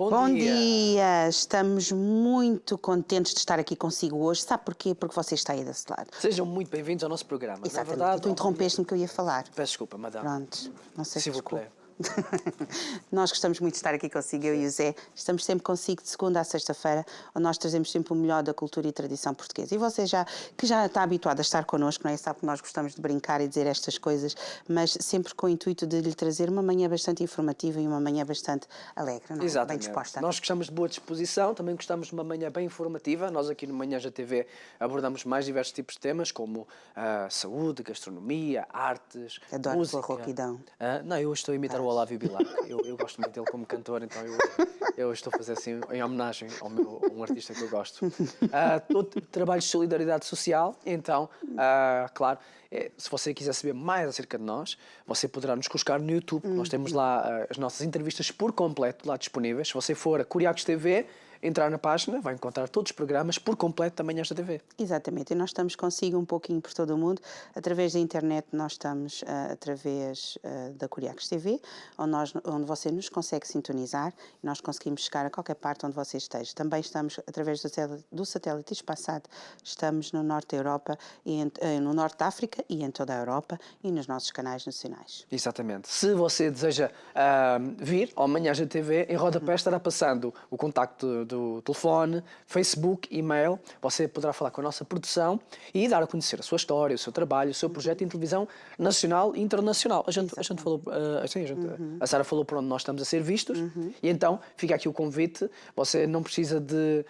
Bom dia! dia! Estamos muito contentes de estar aqui consigo hoje. Sabe porquê? Porque você está aí desse lado. Sejam muito bem-vindos ao nosso programa. Exatamente. Na verdade, Tu interrompeste-me que eu ia falar. Peço desculpa, madame. Pronto. Não sei se S'il vous desculpa. plaît. Nós gostamos muito de estar aqui consigo, eu e o Zé. Estamos sempre consigo de segunda a sexta-feira, onde nós trazemos sempre o melhor da cultura e tradição portuguesa. E você que já está habituado a estar connosco, não é? Sabe que nós gostamos de brincar e dizer estas coisas, mas sempre com o intuito de lhe trazer uma manhã bastante informativa e uma manhã bastante alegre, não é? Exatamente. Bem disposta. Nós gostamos de boa disposição, também gostamos de uma manhã bem informativa. Nós aqui no Manhãs da TV abordamos mais diversos tipos de temas, como saúde, gastronomia, artes, Adoro música. a rouquidão. Não, eu estou a imitar o Olávio Bilac. Eu gosto muito dele como cantor, então eu estou a fazer assim em homenagem a um artista que eu gosto. Todo trabalho de solidariedade social, então, claro, se você quiser saber mais acerca de nós, você poderá nos buscar no YouTube. Nós temos lá as nossas entrevistas por completo lá disponíveis. Se você for a Curiacos TV, entrar na página, vai encontrar todos os programas por completo da Manhãs da TV. Exatamente, e nós estamos consigo um pouquinho por todo o mundo. Através da internet nós estamos através da Curiacos TV, onde você nos consegue sintonizar e nós conseguimos chegar a qualquer parte onde você esteja. Também estamos através do satélite Espaçat, estamos no norte da Europa, no norte da África e em toda a Europa e nos nossos canais nacionais. Exatamente. Se você deseja vir ao Manhãs da TV, em rodapé estará passando o contacto do telefone, Facebook, e-mail. Você poderá falar com a nossa produção e dar a conhecer a sua história, o seu trabalho, o seu projeto em televisão nacional e internacional. A gente falou, a Sara falou por onde nós estamos a ser vistos e então fica aqui o convite. Você não precisa de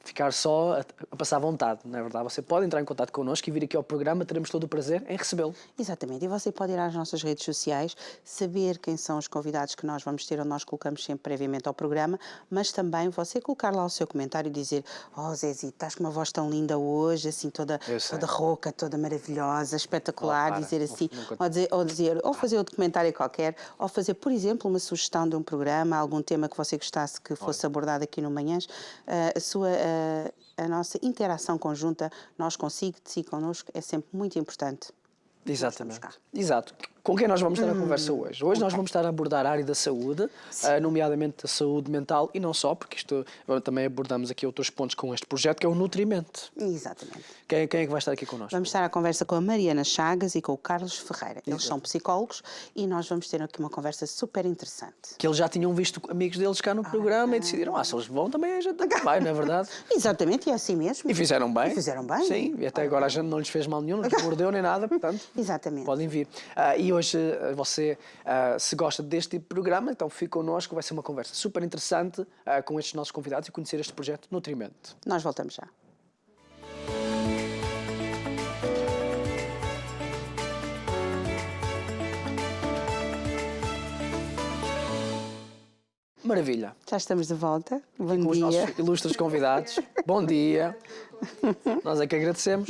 ficar só a passar vontade, não é verdade? Você pode entrar em contato connosco e vir aqui ao programa, teremos todo o prazer em recebê-lo. Exatamente, e você pode ir às nossas redes sociais, saber quem são os convidados que nós vamos ter, onde nós colocamos sempre previamente ao programa, mas também você colocar lá o seu comentário e dizer: oh Zezito, estás com uma voz tão linda hoje, assim toda rouca, toda maravilhosa, espetacular, dizer assim, ou fazer outro comentário qualquer, ou fazer, por exemplo, uma sugestão de um programa, algum tema que você gostasse que fosse abordado aqui no Manhãs, a nossa interação conjunta, nós consigo, de si connosco, é sempre muito importante. Exatamente. Exato. Com quem nós vamos ter a conversa hoje? Hoje nós vamos estar a abordar a área da saúde, nomeadamente a saúde mental e não só, porque isto também abordamos aqui outros pontos com este projeto, que é o nutrimento. Exatamente. Quem é que vai estar aqui connosco? Vamos estar à conversa com a Mariana Chagas e com o Carlos Ferreira. Eles são psicólogos e nós vamos ter aqui uma conversa super interessante. Que eles já tinham visto amigos deles cá no programa e decidiram, se eles vão também a gente vai, não é verdade? Exatamente, é assim mesmo. E fizeram bem. E fizeram bem. Sim, e até agora a gente não lhes fez mal nenhum, não lhes mordeu nem nada, portanto, exatamente. Podem vir. E hoje você, se gosta deste tipo de programa, então fique connosco, vai ser uma conversa super interessante com estes nossos convidados e conhecer este projeto Nutrimento. Nós voltamos já. Maravilha. Já estamos de volta. Bom dia. Com os nossos ilustres convidados. Bom dia. Nós é que agradecemos.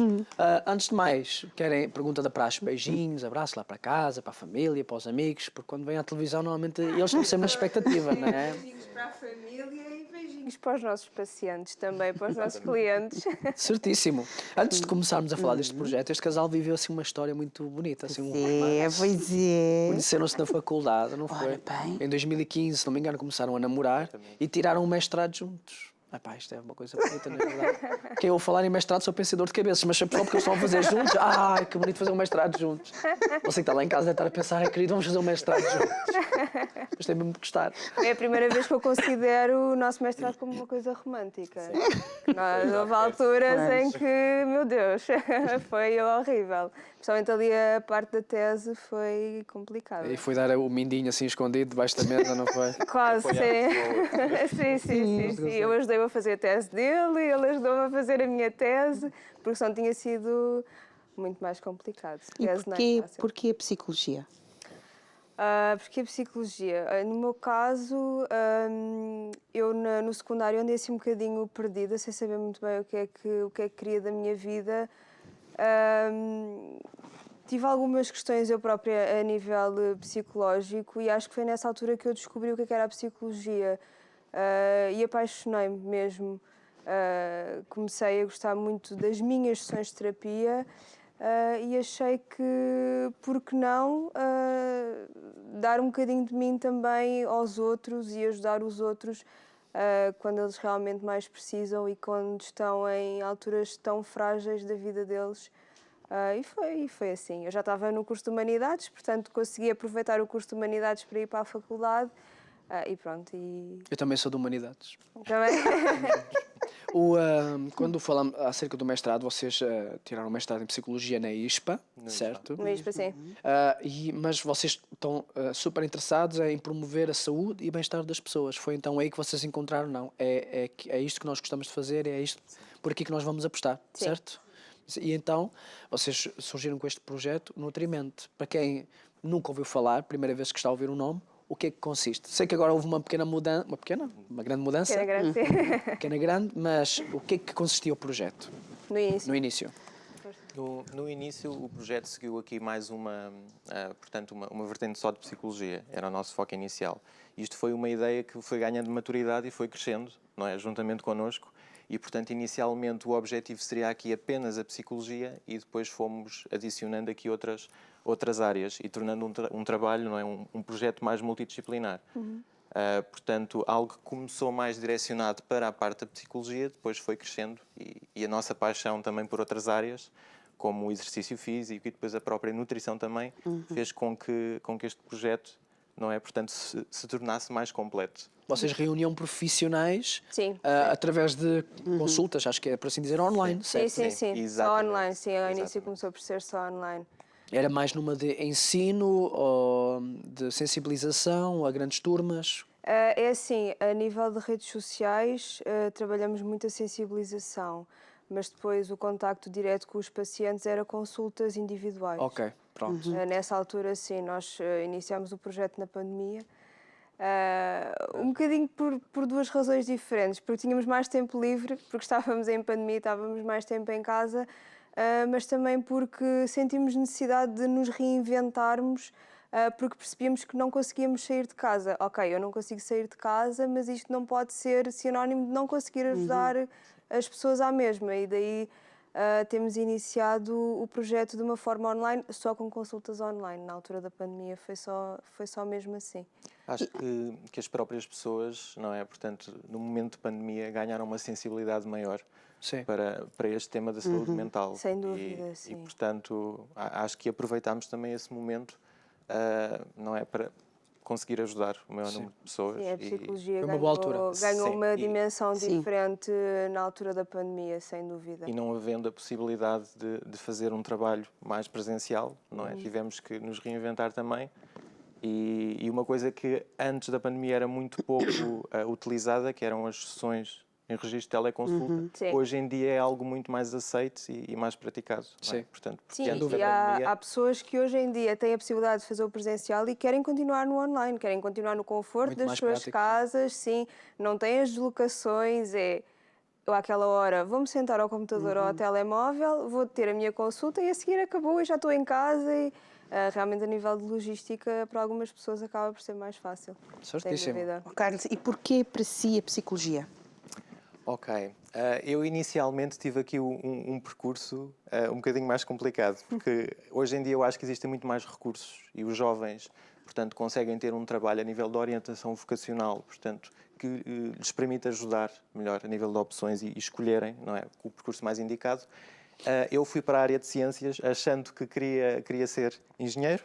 Antes de mais, querem pergunta da praxe, beijinhos, abraços lá para casa, para a família, para os amigos, porque quando vêm à televisão normalmente eles estão sempre na expectativa, não é? Beijinhos para a família e beijinhos para os nossos pacientes também, para os nossos clientes. Certíssimo. Antes de começarmos a falar deste projeto, este casal viveu assim uma história muito bonita, assim um romance. Pois é. Conheceram-se na faculdade, não foi? Ora bem. Em 2015, se não me engano, começaram a namorar e tiraram um mestrado juntos. Isto é uma coisa bonita, não é verdade? Quem eu falar em mestrado sou pensador de cabeças, mas só porque eles estão a fazer juntos, que bonito fazer um mestrado juntos. Você que está lá em casa deve estar a pensar, querido, vamos fazer um mestrado juntos. Mas tem mesmo de gostar. É a primeira vez que eu considero o nosso mestrado como uma coisa romântica. Houve alturas em que, meu Deus, foi horrível. Principalmente ali a parte da tese foi complicada. E foi dar o mindinho assim escondido debaixo da mesa, não foi? Quase, sim. sim. Eu ajudei-o a fazer a tese dele e ele ajudou-me a fazer a minha tese, porque senão tinha sido muito mais complicado. E porquê a psicologia? Porque a psicologia, no meu caso, eu no secundário andei assim um bocadinho perdida, sem saber muito bem o que é que queria da minha vida. Tive algumas questões eu própria a nível psicológico e acho que foi nessa altura que eu descobri o que era a psicologia e apaixonei-me mesmo. Comecei a gostar muito das minhas sessões de terapia e achei que, por que não, dar um bocadinho de mim também aos outros e ajudar os outros quando eles realmente mais precisam e quando estão em alturas tão frágeis da vida deles. E foi assim. Eu já estava no curso de Humanidades, portanto consegui aproveitar o curso de Humanidades para ir para a faculdade e pronto. Eu também sou de Humanidades. Também. Quando falamos acerca do mestrado, vocês tiraram o mestrado em Psicologia na ISPA, certo? No ISPA, sim. Mas vocês estão super interessados em promover a saúde e bem-estar das pessoas. Foi então aí que vocês encontraram, não? É isto que nós gostamos de fazer, é isto por aqui que nós vamos apostar, Sim. certo? E então, vocês surgiram com este projeto Nutrimente. Para quem nunca ouviu falar, primeira vez que está a ouvir o nome, o que é que consiste? Sei que agora houve uma pequena mudança, uma grande mudança. Que era grande, sim. Pequena grande, mas o que é que consistia o projeto? No início. No início. No início, o projeto seguiu aqui mais portanto, uma vertente só de psicologia. Era o nosso foco inicial. Isto foi uma ideia que foi ganhando maturidade e foi crescendo, não é? Juntamente connosco. E, portanto, inicialmente o objetivo seria aqui apenas a psicologia e depois fomos adicionando aqui outras áreas e tornando um trabalho, não é? Um projeto mais multidisciplinar. Portanto, algo que começou mais direcionado para a parte da psicologia, depois foi crescendo e a nossa paixão também por outras áreas, como o exercício físico e depois a própria nutrição também, fez com que este projeto, não é? Portanto, se tornasse mais completo. Vocês reuniam profissionais Sim. através de consultas, acho que é por assim dizer, online, certo? Sim. Só exatamente. online, sim. Ao início Exatamente. começou por ser só online. Era mais numa de ensino ou de sensibilização a grandes turmas? É assim, a nível de redes sociais, trabalhamos muito a sensibilização, mas depois o contacto direto com os pacientes era consultas individuais. Ok, pronto. Nessa altura, sim, nós iniciámos o projeto na pandemia. Um bocadinho por duas razões diferentes, porque tínhamos mais tempo livre, porque estávamos em pandemia, estávamos mais tempo em casa, mas também porque sentimos necessidade de nos reinventarmos, porque percebíamos que não conseguíamos sair de casa. Ok, eu não consigo sair de casa, mas isto não pode ser sinónimo de não conseguir ajudar as pessoas à mesma, e daí temos iniciado o projeto de uma forma online, só com consultas online. Na altura da pandemia foi só mesmo assim. Acho que as próprias pessoas, não é? Portanto, no momento de pandemia, ganharam uma sensibilidade maior Sim. para este tema da saúde mental. Sem dúvida, E, sim. portanto, acho que aproveitámos também esse momento, não é? Para conseguir ajudar o maior número de pessoas. Sim, a psicologia foi uma boa altura. ganhou Sim, uma e- dimensão Sim. diferente na altura da pandemia, sem dúvida. E não havendo a possibilidade de fazer um trabalho mais presencial, não é? Tivemos que nos reinventar também. E uma coisa que antes da pandemia era muito pouco utilizada, que eram as sessões em registro de teleconsulta, Sim. hoje em dia é algo muito mais aceite e mais praticado. Não é? Sim. Portanto, porque Sim, antes da e pandemia, há pessoas que hoje em dia têm a possibilidade de fazer o presencial e querem continuar no online, querem continuar no conforto Muito das mais suas prático. casas, sim, não têm as deslocações, eu àquela hora vou-me sentar ao computador ou ao telemóvel, vou ter a minha consulta e a seguir acabou e já estou em casa e realmente a nível de logística para algumas pessoas acaba por ser mais fácil. Certíssimo. Sem dúvida. Oh, Carlos, e porquê para si a psicologia? ok. Eu inicialmente tive aqui um percurso um bocadinho mais complicado, porque hoje em dia eu acho que existem muito mais recursos e os jovens, portanto, conseguem ter um trabalho a nível de orientação vocacional, portanto, que lhes permite ajudar melhor a nível de opções e escolherem, não é, o percurso mais indicado. Eu fui para a área de ciências achando que queria ser engenheiro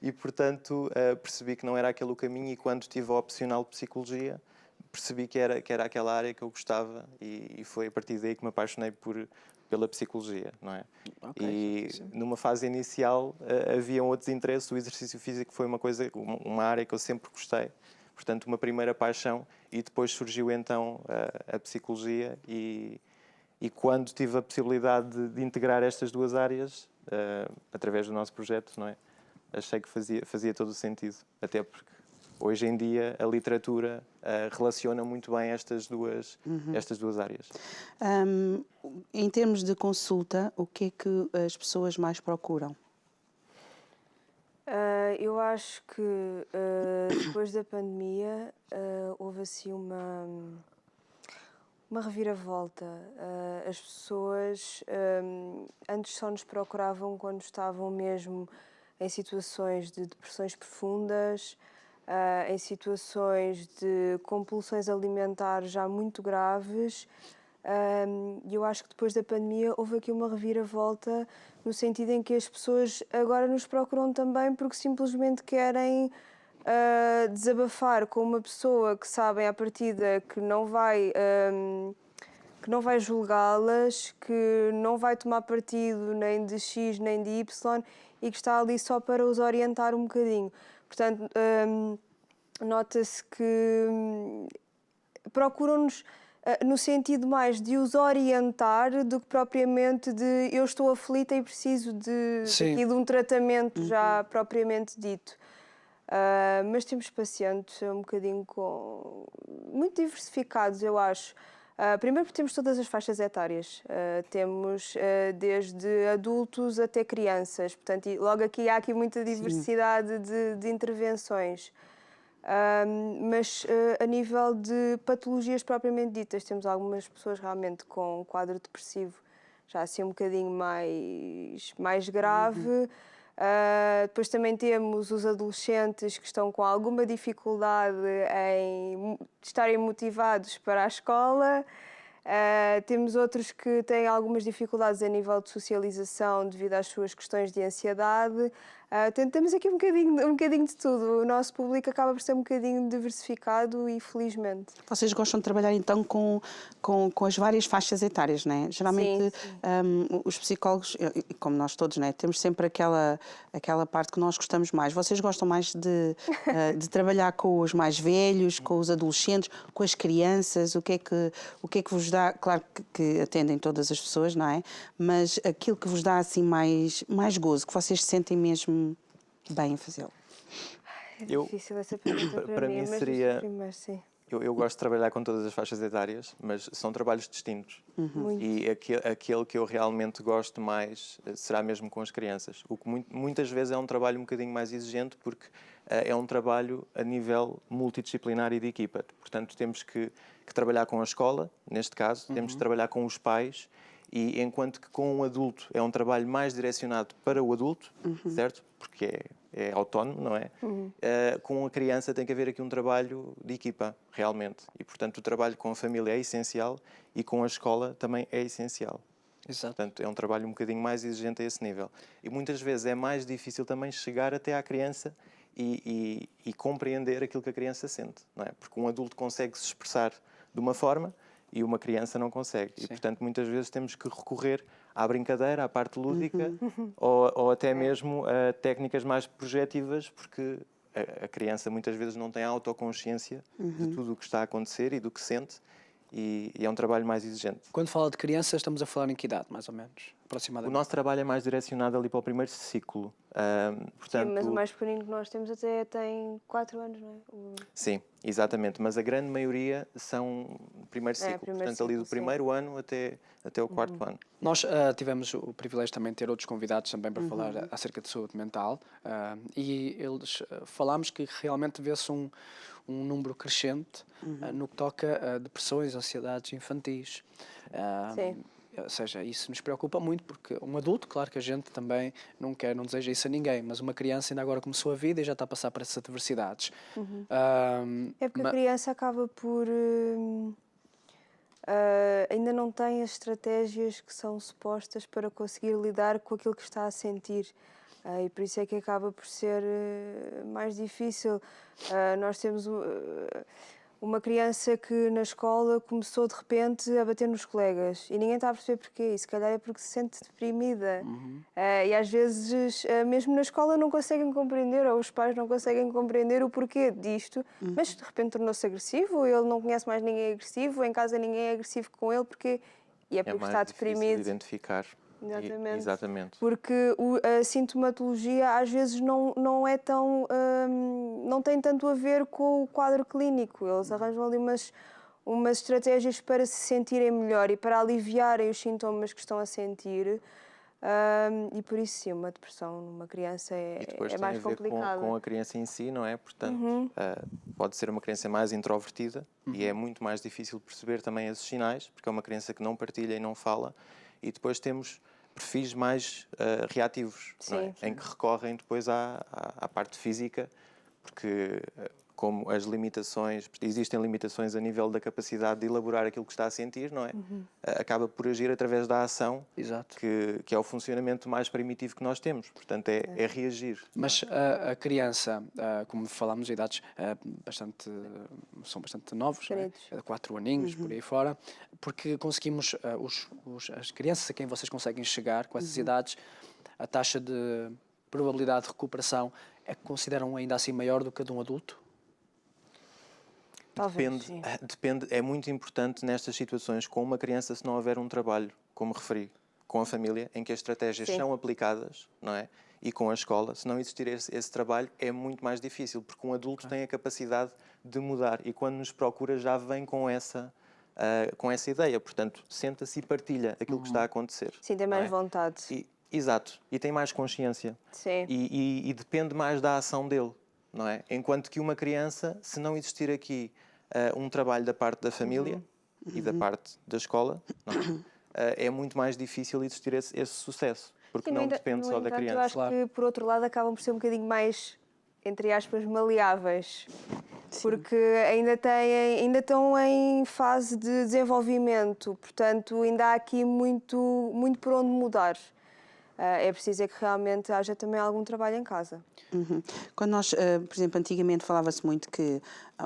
e, portanto, percebi que não era aquele o caminho e quando tive a opcional de psicologia, percebi que era aquela área que eu gostava e foi a partir daí que me apaixonei pela psicologia, não é? Ok, E certíssimo. numa fase inicial haviam outros interesses, o exercício físico foi uma área que eu sempre gostei, portanto uma primeira paixão e depois surgiu então a psicologia e quando tive a possibilidade de integrar estas duas áreas através do nosso projeto, não é? Achei que fazia todo o sentido, até porque hoje em dia a literatura relaciona muito bem estas duas áreas. Em termos de consulta, o que é que as pessoas mais procuram? Eu acho que depois da pandemia houve assim Uma reviravolta. As pessoas antes só nos procuravam quando estavam mesmo em situações de depressões profundas, em situações de compulsões alimentares já muito graves. E eu acho que depois da pandemia houve aqui uma reviravolta no sentido em que as pessoas agora nos procuram também porque simplesmente querem desabafar com uma pessoa que sabem à partida que não vai julgá-las, que não vai tomar partido nem de X nem de Y e que está ali só para os orientar um bocadinho. Portanto, nota-se que procuram-nos no sentido mais de os orientar do que propriamente de eu estou aflita e preciso aqui de um tratamento já propriamente dito. Mas temos pacientes um bocadinho muito diversificados, eu acho. Primeiro porque temos todas as faixas etárias. Temos desde adultos até crianças. Portanto, logo aqui há muita diversidade de intervenções. Mas a nível de patologias propriamente ditas, temos algumas pessoas realmente com quadro depressivo já assim um bocadinho mais grave. Depois também temos os adolescentes que estão com alguma dificuldade em estarem motivados para a escola. Temos outros que têm algumas dificuldades a nível de socialização devido às suas questões de ansiedade. Temos aqui um bocadinho de tudo. O nosso público acaba por ser um bocadinho diversificado e felizmente. Vocês gostam de trabalhar então com as várias faixas etárias, não é? Geralmente Sim. Os psicólogos, como nós todos, não é? Temos sempre aquela parte que nós gostamos mais. Vocês gostam mais de trabalhar com os mais velhos, com os adolescentes, com as crianças? O que é que vos dá? Claro que atendem todas as pessoas, não é? Mas aquilo que vos dá assim mais gozo, que vocês se sentem mesmo bem a fazê-lo. É difícil essa pergunta para mim, mas seria... primeiro, sim. Eu gosto de trabalhar com todas as faixas etárias, mas são trabalhos distintos. E aquele que eu realmente gosto mais será mesmo com as crianças. O que muitas vezes é um trabalho um bocadinho mais exigente, porque é um trabalho a nível multidisciplinar e de equipa. Portanto, temos que trabalhar com a escola, neste caso, temos que trabalhar com os pais, e enquanto que com um adulto é um trabalho mais direcionado para o adulto, certo? Porque é autónomo, não é? Com a criança tem que haver aqui um trabalho de equipa, realmente. E, portanto, o trabalho com a família é essencial e com a escola também é essencial. Exato. Portanto, é um trabalho um bocadinho mais exigente a esse nível. E muitas vezes é mais difícil também chegar até à criança e compreender aquilo que a criança sente, não é? Porque um adulto consegue se expressar de uma forma e uma criança não consegue. Sim. E, portanto, muitas vezes temos que recorrer à brincadeira, à parte lúdica, ou até mesmo a técnicas mais projetivas, porque a criança muitas vezes não tem autoconsciência de tudo o que está a acontecer e do que sente, e é um trabalho mais exigente. Quando fala de crianças, estamos a falar em que idade, mais ou menos? O Aproximadamente. nosso trabalho é mais direcionado ali para o primeiro ciclo. Portanto, Sim, mas o mais pequenino que nós temos até tem 4 anos, não é? Sim, exatamente. Mas a grande maioria são primeiro ciclo. Primeiro Portanto, ali do ciclo, sim. primeiro ano até o quarto ano. Nós tivemos o privilégio também de ter outros convidados também para falar acerca de saúde mental e eles falámos que realmente vê-se um número crescente no que toca a depressões, ansiedades infantis. Sim. Ou seja, isso nos preocupa muito, porque um adulto, claro que a gente também não deseja isso a ninguém, mas uma criança ainda agora começou a vida e já está a passar por essas adversidades. É porque a criança acaba por... ainda não tem as estratégias que são supostas para conseguir lidar com aquilo que está a sentir. E por isso é que acaba por ser mais difícil. Nós temos uma criança que na escola começou de repente a bater nos colegas e ninguém está a perceber porquê. E se calhar é porque se sente deprimida. E às vezes, mesmo na escola, não conseguem compreender, ou os pais não conseguem compreender o porquê disto, mas de repente tornou-se agressivo, ele não conhece mais ninguém agressivo, em casa ninguém é agressivo com ele, porque é porque mais está difícil deprimido. de identificar. Exatamente. Exatamente. Porque a sintomatologia às vezes não é tão... não tem tanto a ver com o quadro clínico. Eles arranjam ali umas estratégias para se sentirem melhor e para aliviarem os sintomas que estão a sentir. e por isso sim, uma depressão numa criança E depois é tem mais a ver complicada. com a criança em si, não é? Portanto, pode ser uma criança mais introvertida e é muito mais difícil perceber também esses sinais, porque é uma criança que não partilha e não fala. E depois temos perfis mais reativos, não é? Sim. Em que recorrem depois à parte física, porque como as limitações, existem limitações a nível da capacidade de elaborar aquilo que está a sentir, não é? Acaba por agir através da ação, Exato. que é o funcionamento mais primitivo que nós temos. Portanto, é reagir. Mas a criança, como falámos, idades são bastante novos, não é? Pequenitos. 4 aninhos, por aí fora, porque conseguimos, as crianças a quem vocês conseguem chegar com essas idades, a taxa de probabilidade de recuperação é que consideram ainda assim maior do que a de um adulto? Talvez, sim. Depende, é muito importante nestas situações, com uma criança, se não houver um trabalho, como referi, com a família, em que as estratégias Sim. são aplicadas, não é? E com a escola, se não existir esse trabalho, é muito mais difícil, porque um adulto tem a capacidade de mudar e quando nos procura já vem com essa ideia. Portanto, senta-se e partilha aquilo que está a acontecer. Sim, tem não mais é? vontade. Exato. E tem mais consciência. Sim. E depende mais da ação dele, não é? Enquanto que uma criança, se não existir aqui um trabalho da parte da família e da parte da escola, não é? É muito mais difícil existir esse sucesso, porque Sim, não depende no só da entanto, criança. eu acho que, por outro lado, acabam por ser um bocadinho mais, entre aspas, maleáveis. Porque ainda estão em fase de desenvolvimento, portanto, ainda há aqui muito, muito por onde mudar. É preciso é que realmente haja também algum trabalho em casa. Quando nós, por exemplo, antigamente falava-se muito que,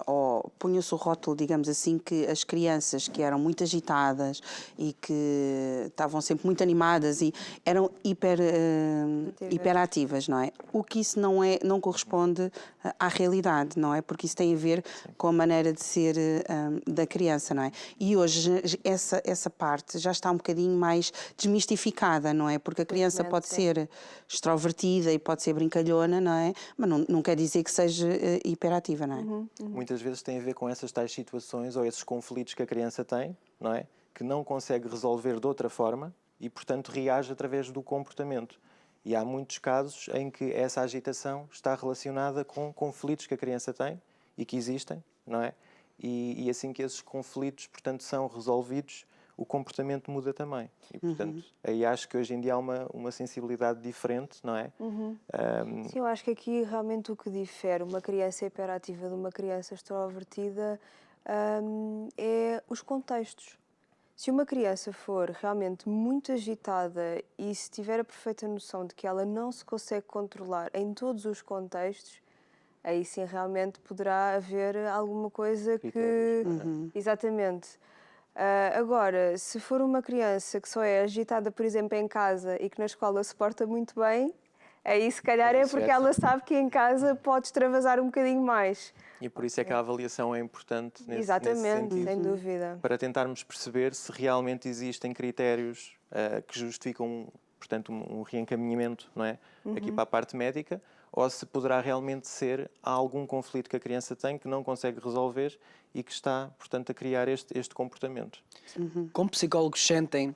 ou punha-se o rótulo, digamos assim, que as crianças que eram muito agitadas e que estavam sempre muito animadas e eram hiperativas, não é? O que isso não corresponde à realidade, não é? Porque isso tem a ver com a maneira de ser da criança, não é? E hoje essa parte já está um bocadinho mais desmistificada, não é? Porque a criança pode ser extrovertida e pode ser brincalhona, não é? Mas não quer dizer que seja hiperativa, não é? Muitas vezes tem a ver com essas tais situações ou esses conflitos que a criança tem, não é? Que não consegue resolver de outra forma e, portanto, reage através do comportamento. E há muitos casos em que essa agitação está relacionada com conflitos que a criança tem e que existem, não é? E assim que esses conflitos, portanto, são resolvidos, o comportamento muda também. E, portanto, aí acho que hoje em dia há uma sensibilidade diferente, não é? Sim, eu acho que aqui realmente o que difere uma criança hiperativa de uma criança extrovertida é os contextos. Se uma criança for realmente muito agitada e se tiver a perfeita noção de que ela não se consegue controlar em todos os contextos, aí sim realmente poderá haver alguma coisa que... Exatamente. Agora, se for uma criança que só é agitada, por exemplo, em casa e que na escola se porta muito bem, aí se calhar é porque ela sabe que em casa pode extravasar um bocadinho mais. E por isso é que a avaliação é importante nesse Exatamente, sentido. sem dúvida. Para tentarmos perceber se realmente existem critérios que justificam, portanto, um reencaminhamento, não é? Aqui para a parte médica, ou se poderá realmente ser algum conflito que a criança tem que não consegue resolver e que está, portanto, a criar este comportamento. Como psicólogos sentem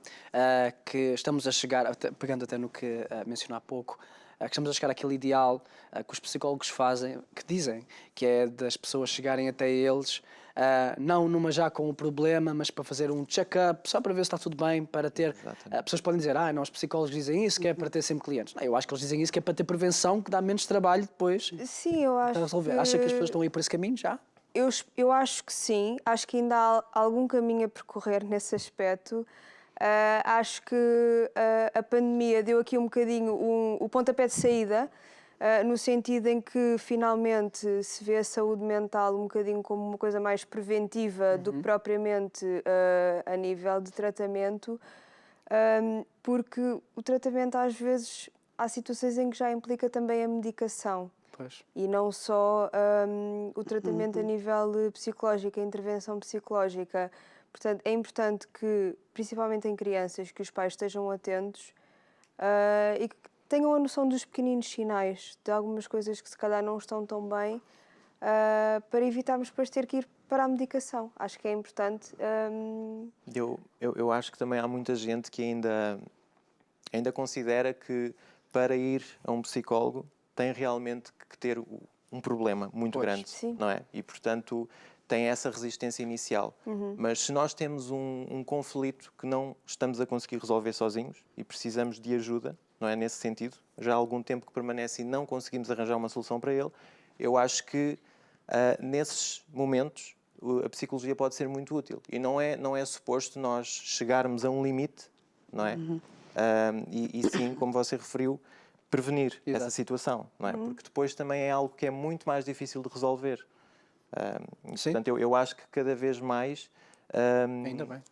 que estamos a chegar, pegando até no que mencionou há pouco, que estamos a chegar àquele ideal que os psicólogos fazem, que dizem, que é das pessoas chegarem até eles, não numa já com o problema, mas para fazer um check-up, só para ver se está tudo bem, para ter... pessoas podem dizer, não, os psicólogos dizem isso, que é para ter sempre clientes. Não, eu acho que eles dizem isso, que é para ter prevenção, que dá menos trabalho depois Sim, eu acho para resolver. Acha que as pessoas estão aí por esse caminho já? Eu acho que sim, acho que ainda há algum caminho a percorrer nesse aspecto. Acho que a pandemia deu aqui um bocadinho o pontapé de saída, no sentido em que finalmente se vê a saúde mental um bocadinho como uma coisa mais preventiva do que propriamente a nível de tratamento, porque o tratamento às vezes há situações em que já implica também a medicação. Pois. E não só o tratamento a nível psicológico, a intervenção psicológica. Portanto, é importante que, principalmente em crianças, que os pais estejam atentos e que tenham a noção dos pequeninos sinais, de algumas coisas que se calhar não estão tão bem, para evitarmos depois ter que ir para a medicação. Acho que é importante. Eu acho que também há muita gente que ainda ainda considera que para ir a um psicólogo tem realmente que ter um problema muito grande, Sim. não é? E, portanto, tem essa resistência inicial. Mas se nós temos um conflito que não estamos a conseguir resolver sozinhos e precisamos de ajuda, não é? Nesse sentido, já há algum tempo que permanece e não conseguimos arranjar uma solução para ele, eu acho que nesses momentos a psicologia pode ser muito útil. E não é suposto nós chegarmos a um limite, não é? E sim, como você referiu, prevenir essa situação, não é? Porque depois também é algo que é muito mais difícil de resolver. Portanto, eu acho que cada vez mais Ainda bem.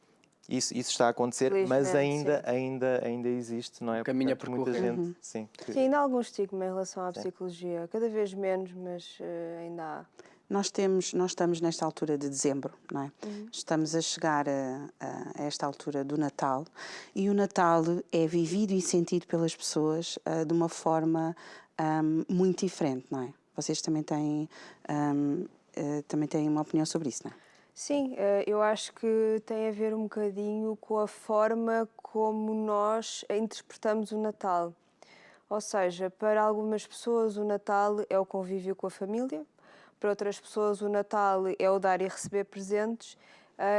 isso está a acontecer, mas ainda existe, não é? Caminho a Portanto, muita percorrer. gente, sim, Sim, ainda há algum estigma em relação à psicologia. Cada vez menos, mas ainda há. Nós estamos nesta altura de dezembro, não é? Estamos a chegar a esta altura do Natal e o Natal é vivido e sentido pelas pessoas de uma forma muito diferente, não é? Vocês também têm uma opinião sobre isso, não é? Sim, eu acho que tem a ver um bocadinho com a forma como nós interpretamos o Natal. Ou seja, para algumas pessoas o Natal é o convívio com a família, para outras pessoas o Natal é o dar e receber presentes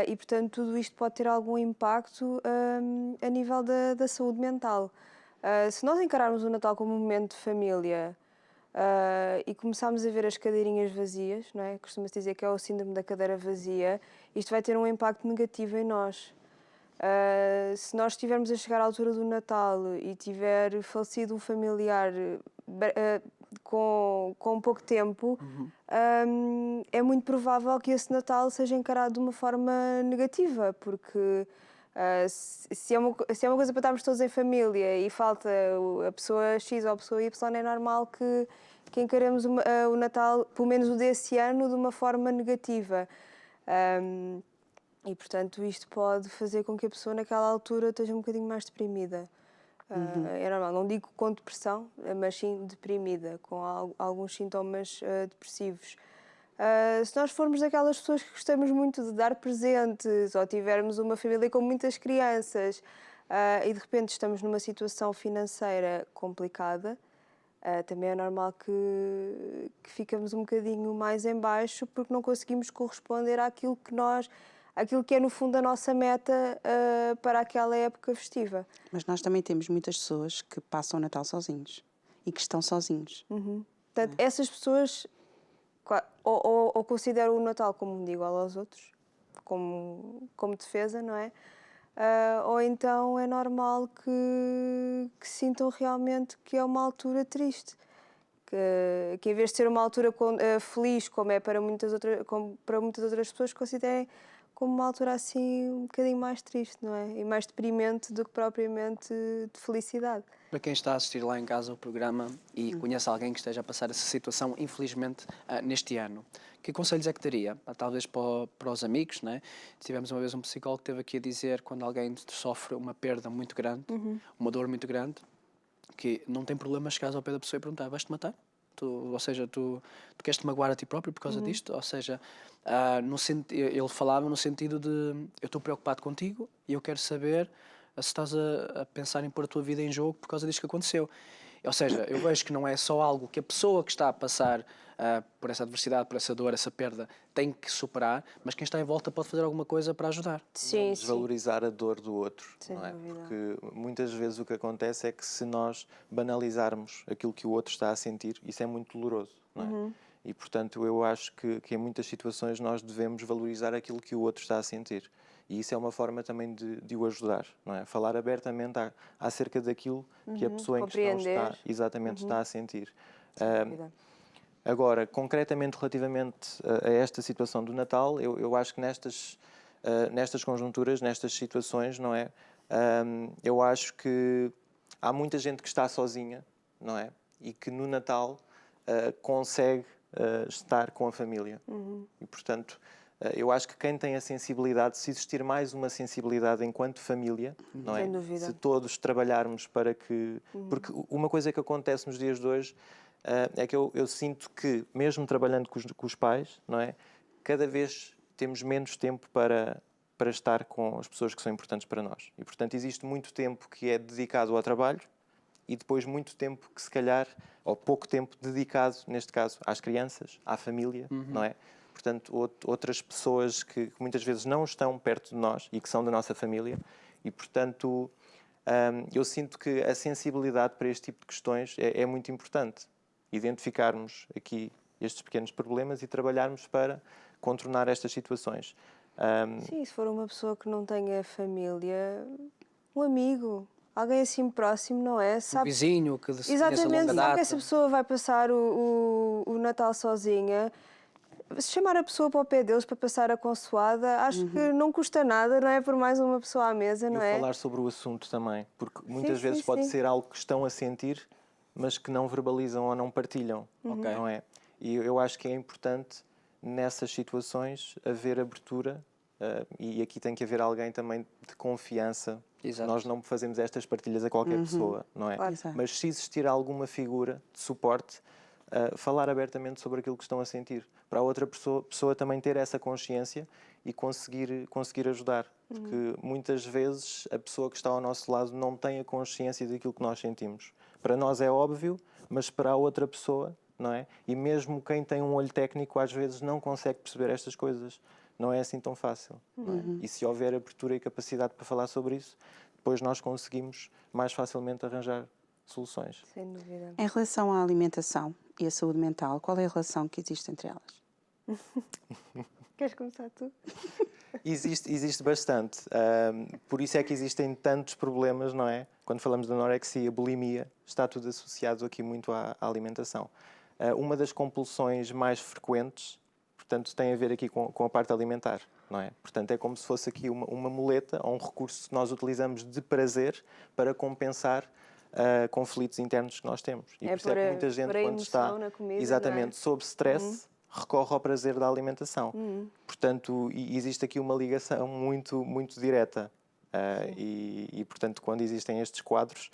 e, portanto, tudo isto pode ter algum impacto a nível da saúde mental. Se nós encararmos o Natal como um momento de família e começarmos a ver as cadeirinhas vazias, não é? Costuma-se dizer que é o síndrome da cadeira vazia, isto vai ter um impacto negativo em nós. Se nós estivermos a chegar à altura do Natal e tiver falecido um familiar com pouco tempo, é muito provável que esse Natal seja encarado de uma forma negativa, porque se é uma coisa para estarmos todos em família e falta a pessoa X ou a pessoa Y, é normal que encaremos o Natal, pelo menos o desse ano, de uma forma negativa. E, portanto, isto pode fazer com que a pessoa, naquela altura, esteja um bocadinho mais deprimida. É normal, não digo com depressão, mas sim deprimida, com alguns sintomas depressivos. Se nós formos daquelas pessoas que gostamos muito de dar presentes ou tivermos uma família com muitas crianças e de repente estamos numa situação financeira complicada, também é normal que ficamos um bocadinho mais em baixo porque não conseguimos corresponder àquilo que é no fundo a nossa meta para aquela época festiva. Mas nós também temos muitas pessoas que passam o Natal sozinhos e que estão sozinhos. Portanto, essas pessoas ou consideram o Natal como um dia igual aos outros, como defesa, não é? Ou então é normal que sintam realmente que é uma altura triste. Que em vez de ser uma altura feliz, como é para muitas outras pessoas, considerem como uma altura assim um bocadinho mais triste, não é? E mais deprimente do que propriamente de felicidade. Para quem está a assistir lá em casa o programa e conhece alguém que esteja a passar essa situação, infelizmente, neste ano, que conselhos é que daria? Talvez para os amigos, né? Tivemos uma vez um psicólogo que esteve aqui a dizer quando alguém sofre uma perda muito grande, uma dor muito grande, que não tem problema chegares ao pé da pessoa e perguntar: vais-te matar? Ou seja, tu queres-te magoar a ti próprio por causa disto? Ou seja, ele falava no sentido de eu estou preocupado contigo e eu quero saber se estás a pensar em pôr a tua vida em jogo por causa disto que aconteceu. Ou seja, eu vejo que não é só algo que a pessoa que está a passar por essa adversidade, por essa dor, essa perda, tem que superar, mas quem está em volta pode fazer alguma coisa para ajudar. Sim, Desvalorizar a dor do outro, Sem não é? dúvida. Porque muitas vezes o que acontece é que se nós banalizarmos aquilo que o outro está a sentir, isso é muito doloroso, não é? E, portanto, eu acho que em muitas situações nós devemos valorizar aquilo que o outro está a sentir. E isso é uma forma também de o ajudar, não é? Falar abertamente acerca daquilo que a pessoa em questão está a sentir. Agora, concretamente relativamente a esta situação do Natal, eu acho que nestas conjunturas, nestas situações, não é? Eu acho que há muita gente que está sozinha, não é? E que no Natal consegue estar com a família. E, portanto, eu acho que quem tem a sensibilidade, se existir mais uma sensibilidade enquanto família, não é? Sem dúvida. Se todos trabalharmos para que... Porque uma coisa que acontece nos dias de hoje é que eu sinto que, mesmo trabalhando com os pais, não é? Cada vez temos menos tempo para para estar com as pessoas que são importantes para nós. E, portanto, existe muito tempo que é dedicado ao trabalho e depois muito tempo que, se calhar, ou pouco tempo dedicado, neste caso, às crianças, à família, não é? Portanto, outras pessoas que muitas vezes não estão perto de nós e que são da nossa família. E, portanto, eu sinto que a sensibilidade para este tipo de questões é muito importante. Identificarmos aqui estes pequenos problemas e trabalharmos para contornar estas situações. Sim, se for uma pessoa que não tenha família, um amigo, alguém assim próximo, não é? Um Sabe, vizinho que se conhece a exatamente, longa sabe que essa data. pessoa vai passar o Natal sozinha. Se chamar a pessoa para o pé deles para passar a consoada, acho que não custa nada, não é? Por mais uma pessoa à mesa, E não eu é? falar sobre o assunto também, porque muitas sim, vezes pode sim. ser algo que estão a sentir, mas que não verbalizam ou não partilham, não é? E eu acho que é importante, nessas situações, haver abertura, e aqui tem que haver alguém também de confiança. Exato. Nós não fazemos estas partilhas a qualquer pessoa, não é? Claro. Exato. Mas se existir alguma figura de suporte, falar abertamente sobre aquilo que estão a sentir, para a outra pessoa também ter essa consciência e conseguir ajudar. Porque muitas vezes a pessoa que está ao nosso lado não tem a consciência daquilo que nós sentimos. Para nós é óbvio, mas para a outra pessoa, não é? E mesmo quem tem um olho técnico às vezes não consegue perceber estas coisas. Não é assim tão fácil. Não é? E se houver abertura e capacidade para falar sobre isso, depois nós conseguimos mais facilmente arranjar soluções. Sem dúvida. Em relação à alimentação e à saúde mental, qual é a relação que existe entre elas? Queres começar tu? Existe bastante. Por isso é que existem tantos problemas, não é? Quando falamos de anorexia, bulimia, está tudo associado aqui muito à alimentação. Uma das compulsões mais frequentes, portanto, tem a ver aqui com a parte alimentar, não é? Portanto, é como se fosse aqui uma muleta ou um recurso que nós utilizamos de prazer para compensar conflitos internos que nós temos. E por isso é que muita gente, por a quando está emoção na comida, exatamente sob stress, recorre ao prazer da alimentação. Portanto, existe aqui uma ligação muito direta. Portanto, quando existem estes quadros,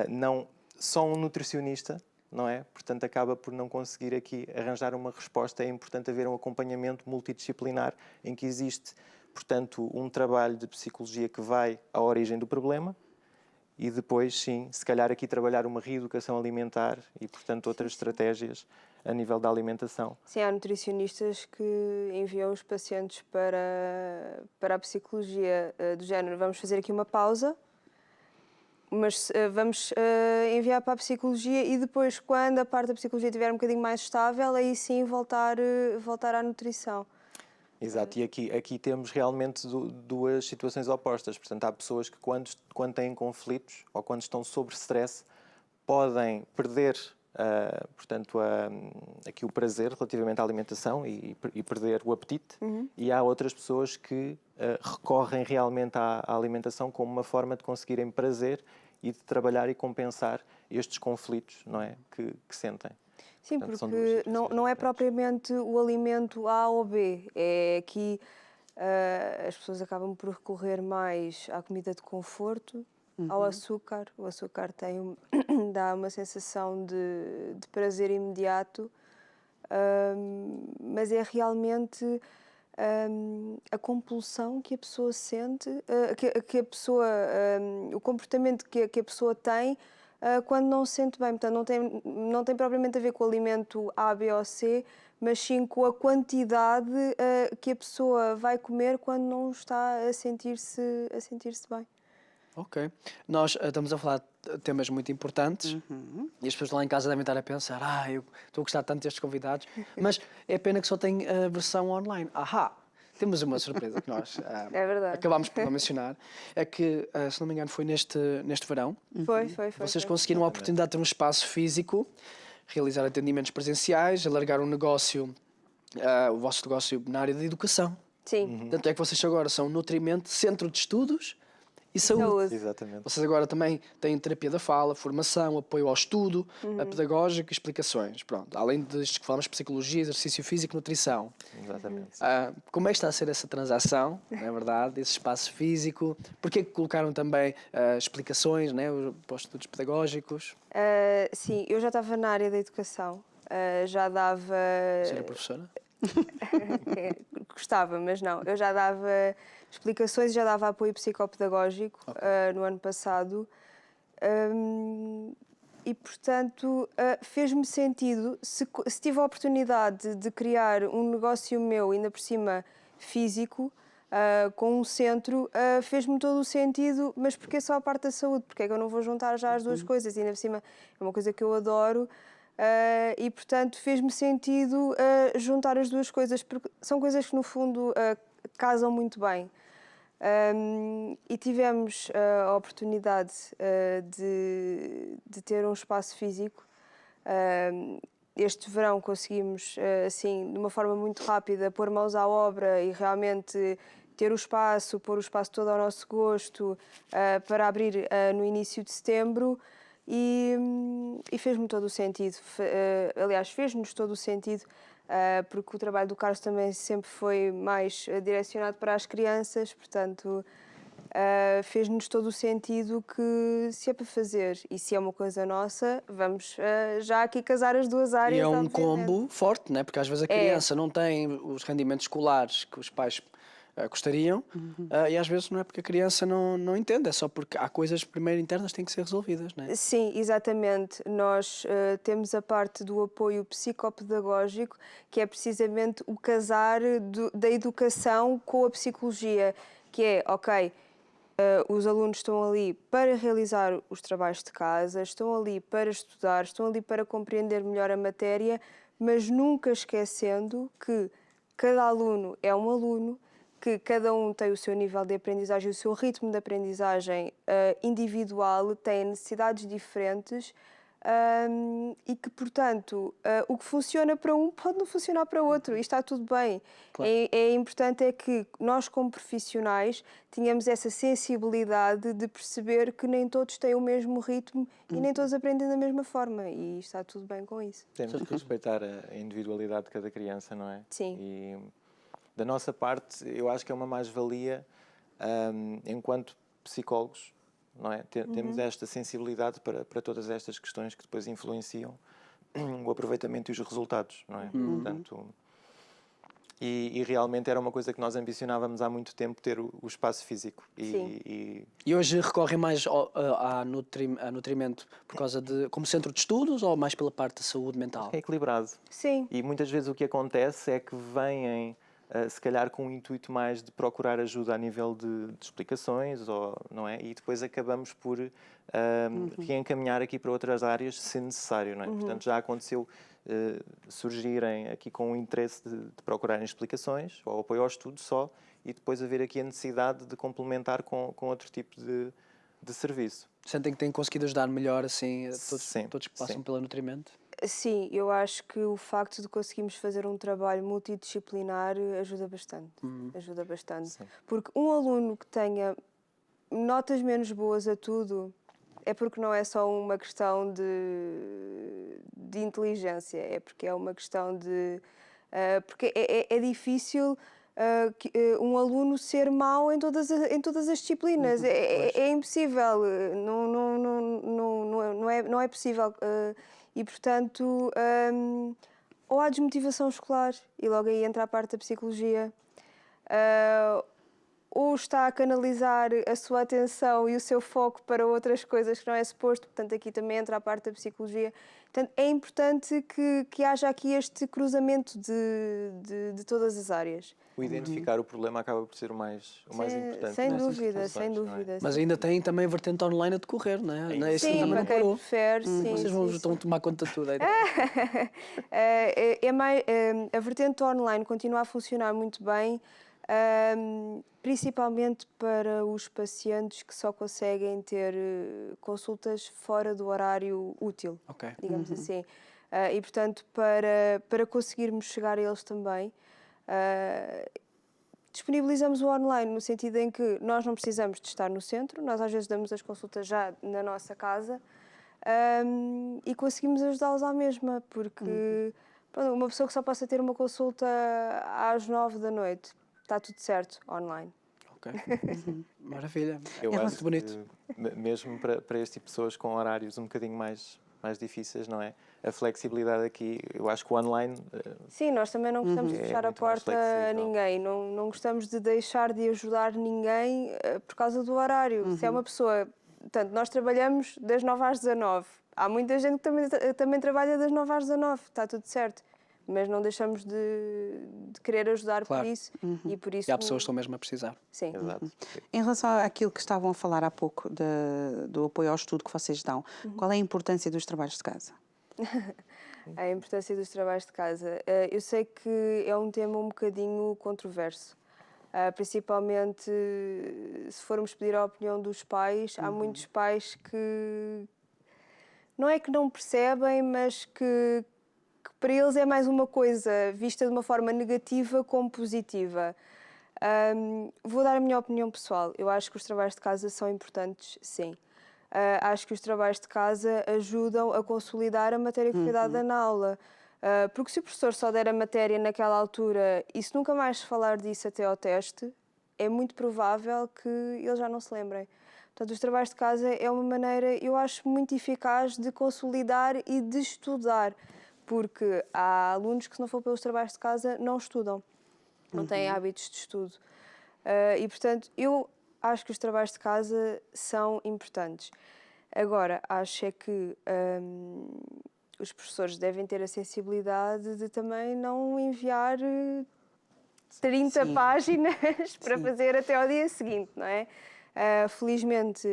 não só um nutricionista, não é? Portanto, acaba por não conseguir aqui arranjar uma resposta. É importante haver um acompanhamento multidisciplinar em que existe, portanto, um trabalho de psicologia que vai à origem do problema e depois, sim, se calhar aqui trabalhar uma reeducação alimentar e, portanto, outras estratégias a nível da alimentação. Sim, há nutricionistas que enviam os pacientes para a psicologia do género. Vamos fazer aqui uma pausa, mas vamos enviar para a psicologia e depois, quando a parte da psicologia estiver um bocadinho mais estável, aí sim voltar à nutrição. Exato, e aqui temos realmente duas situações opostas. Portanto, há pessoas que quando têm conflitos ou quando estão sob stress podem perder portanto, aqui o prazer relativamente à alimentação e perder o apetite. E há outras pessoas que recorrem realmente à alimentação como uma forma de conseguirem prazer e de trabalhar e compensar estes conflitos, não é, que sentem. Sim, Portanto, são porque duas situações não é diferentes. propriamente o alimento A ou B. É aqui as pessoas acabam por recorrer mais à comida de conforto, ao açúcar. O açúcar dá uma sensação de prazer imediato, mas é realmente a compulsão que a pessoa sente, que a pessoa, o comportamento que a pessoa tem quando não se sente bem. Portanto, não tem propriamente a ver com o alimento A, B ou C, mas sim com a quantidade que a pessoa vai comer quando não está a sentir-se bem. Ok. Nós estamos a falar de temas muito importantes e as pessoas lá em casa devem estar a pensar: eu estou a gostar tanto destes convidados, mas é pena que só tem a versão online. Temos uma surpresa que nós É verdade. acabámos por não mencionar. É que, se não me engano, foi neste verão. Foi. Vocês conseguiram a oportunidade de ter um espaço físico, realizar atendimentos presenciais, alargar um negócio, o vosso negócio na área da educação. Sim. Tanto é que vocês agora são nutrimento, centro de estudos e saúde. Exatamente. Vocês agora também têm terapia da fala, formação, apoio ao estudo, a pedagógico e explicações. Pronto, além destes que falamos, psicologia, exercício físico, nutrição. Exatamente. Como é que está a ser essa transação, não é verdade, esse espaço físico? Porquê que colocaram também explicações, né, para os estudos pedagógicos? Sim, eu já estava na área da educação, já dava... Ser a professora? gostava, mas não. Eu já dava explicações, já dava apoio psicopedagógico no ano passado. E, portanto, fez-me sentido, se tive a oportunidade de criar um negócio meu, ainda por cima físico, com um centro, fez-me todo o sentido, mas porquê só a parte da saúde? Porque é que eu não vou juntar já as duas coisas? E ainda por cima é uma coisa que eu adoro e, portanto, fez-me sentido juntar as duas coisas, porque são coisas que, no fundo, casam muito bem. E tivemos a oportunidade de ter um espaço físico. Este verão conseguimos, assim, de uma forma muito rápida, pôr mãos à obra e realmente ter o espaço, pôr o espaço todo ao nosso gosto para abrir no início de setembro e fez-me todo o sentido. Aliás, fez-nos todo o sentido porque o trabalho do Carlos também sempre foi mais direcionado para as crianças, portanto, fez-nos todo o sentido que se é para fazer e se é uma coisa nossa, vamos já aqui casar as duas áreas. E é um obviamente. combo forte, né? Porque às vezes a criança não tem os rendimentos escolares que os pais gostariam e às vezes não é porque a criança não entende, é só porque há coisas primeiro internas que têm que ser resolvidas, né? Sim, exatamente. Nós temos a parte do apoio psicopedagógico, que é precisamente o casar da educação com a psicologia, que é, ok, os alunos estão ali para realizar os trabalhos de casa, estão ali para estudar, estão ali para compreender melhor a matéria, mas nunca esquecendo que cada aluno é um aluno, que cada um tem o seu nível de aprendizagem, o seu ritmo de aprendizagem individual, tem necessidades diferentes e que, portanto, o que funciona para um pode não funcionar para outro e está tudo bem. Claro. É importante é que nós, como profissionais, tenhamos essa sensibilidade de perceber que nem todos têm o mesmo ritmo e nem todos aprendem da mesma forma e está tudo bem com isso. Temos que respeitar a individualidade de cada criança, não é? Sim. E da nossa parte, eu acho que é uma mais-valia enquanto psicólogos, não é? Temos esta sensibilidade para todas estas questões que depois influenciam o aproveitamento e os resultados, não é? Portanto, e realmente era uma coisa que nós ambicionávamos há muito tempo, ter o espaço físico. Sim. E hoje recorrem mais a nutrimento por causa como centro de estudos ou mais pela parte da saúde mental? É equilibrado. Sim. E muitas vezes o que acontece é que vêm, se calhar, com um intuito mais de procurar ajuda a nível de explicações, não é? E depois acabamos por reencaminhar aqui para outras áreas, se necessário, não é? Portanto, já aconteceu surgirem aqui com o interesse de procurarem explicações ou apoio ao estudo só e depois haver aqui a necessidade de complementar com outro tipo de serviço. Sentem que têm conseguido ajudar melhor assim Sim, todos que passam sim. pelo nutrimento? Sim, eu acho que o facto de conseguirmos fazer um trabalho multidisciplinar ajuda bastante. Ajuda bastante. Sim. Porque um aluno que tenha notas menos boas a tudo é porque não é só uma questão de inteligência, é porque é uma questão de... porque é difícil um aluno ser mau em todas as disciplinas. É impossível. Não é possível. E, portanto, ou há desmotivação escolar, e logo aí entra a parte da psicologia, ou está a canalizar a sua atenção e o seu foco para outras coisas que não é suposto, portanto aqui também entra a parte da psicologia. Portanto, é importante que haja aqui este cruzamento de todas as áreas. O identificar o problema acaba por ser o mais importante. Sem nestas dúvida, situações, sem não é? dúvida. Mas ainda tem também a vertente online a decorrer, não é? Não é isso que Sim, também para não quem parou. prefere, sim. Vocês estão a tomar conta de tudo aí. A vertente online continua a funcionar muito bem, principalmente para os pacientes que só conseguem ter consultas fora do horário útil, Ok. digamos assim. E, portanto, para conseguirmos chegar a eles também, disponibilizamos o online, no sentido em que nós não precisamos de estar no centro, nós às vezes damos as consultas já na nossa casa e conseguimos ajudá-los à mesma, porque pronto, uma pessoa que só possa ter uma consulta às 9 da noite, está tudo certo, online. Ok. Maravilha. Eu É acho muito bonito. que mesmo para este tipo de pessoas com horários um bocadinho mais mais difíceis, não é? A flexibilidade aqui, eu acho que o online Sim, nós também não gostamos de fechar a muito mais porta a flexível. ninguém, não gostamos de deixar de ajudar ninguém por causa do horário. Se é uma pessoa. Portanto, nós trabalhamos das 9 às 19. Há muita gente que também trabalha das 9 às 19, está tudo certo. Mas não deixamos de querer ajudar Claro. por isso. E por isso. E há pessoas que estão mesmo a precisar. Sim. Exato. Em relação àquilo que estavam a falar há pouco, do apoio ao estudo que vocês dão, qual é a importância dos trabalhos de casa? A importância dos trabalhos de casa. Eu sei que é um tema um bocadinho controverso. Principalmente se formos pedir a opinião dos pais, há muitos pais que não é que não percebem, mas que para eles é mais uma coisa vista de uma forma negativa como positiva. Vou dar a minha opinião pessoal. Eu acho que os trabalhos de casa são importantes, sim. Acho que os trabalhos de casa ajudam a consolidar a matéria que foi dada na aula. Porque se o professor só der a matéria naquela altura e se nunca mais se falar disso até ao teste, é muito provável que eles já não se lembrem. Portanto, os trabalhos de casa é uma maneira, eu acho, muito eficaz de consolidar e de estudar. Porque há alunos que, se não for pelos trabalhos de casa, não estudam. Não têm hábitos de estudo. E, portanto, eu acho que os trabalhos de casa são importantes. Agora, acho é que os professores devem ter a sensibilidade de também não enviar 30 páginas para fazer até ao dia seguinte, não é? Felizmente,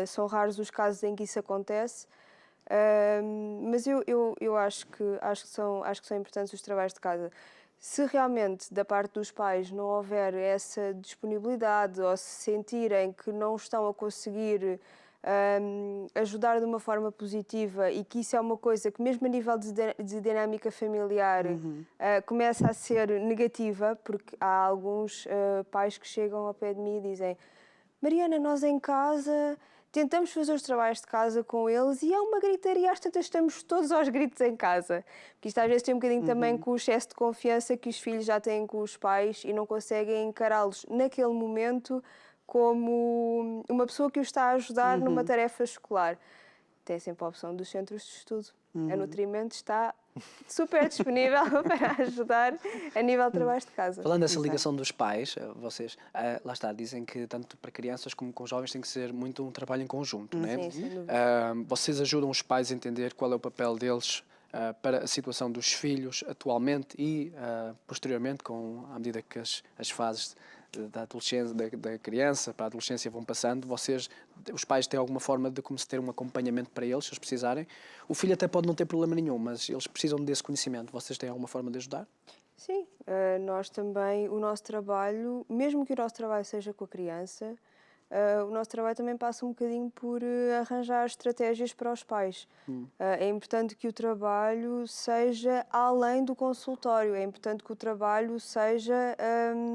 são raros os casos em que isso acontece, mas eu acho que são importantes os trabalhos de casa. Se realmente, da parte dos pais, não houver essa disponibilidade ou se sentirem que não estão a conseguir ajudar de uma forma positiva e que isso é uma coisa que, mesmo a nível de dinâmica familiar, começa a ser negativa, porque há alguns pais que chegam ao pé de mim e dizem: Mariana, nós em casa tentamos fazer os trabalhos de casa com eles e há uma gritaria, às tantas estamos todos aos gritos em casa. Porque isto às vezes tem um bocadinho também com o excesso de confiança que os filhos já têm com os pais e não conseguem encará-los naquele momento como uma pessoa que os está a ajudar numa tarefa escolar. Tem sempre a opção dos centros de estudo. A Nutrimento está super disponível para ajudar a nível de trabalhos de casa. Falando dessa ligação dos pais, vocês, lá está, dizem que tanto para crianças como com jovens tem que ser muito um trabalho em conjunto, não é? Sim, sem dúvida. Vocês ajudam os pais a entender qual é o papel deles para a situação dos filhos atualmente e posteriormente, à medida que as fases da adolescência, da criança para a adolescência vão passando, os pais têm alguma forma de como se ter um acompanhamento para eles, se eles precisarem. O filho até pode não ter problema nenhum, mas eles precisam desse conhecimento. Vocês têm alguma forma de ajudar? Sim, nós também, o nosso trabalho, mesmo que o nosso trabalho seja com a criança, o nosso trabalho também passa um bocadinho por arranjar estratégias para os pais. É importante que o trabalho seja além do consultório, é importante que o trabalho seja...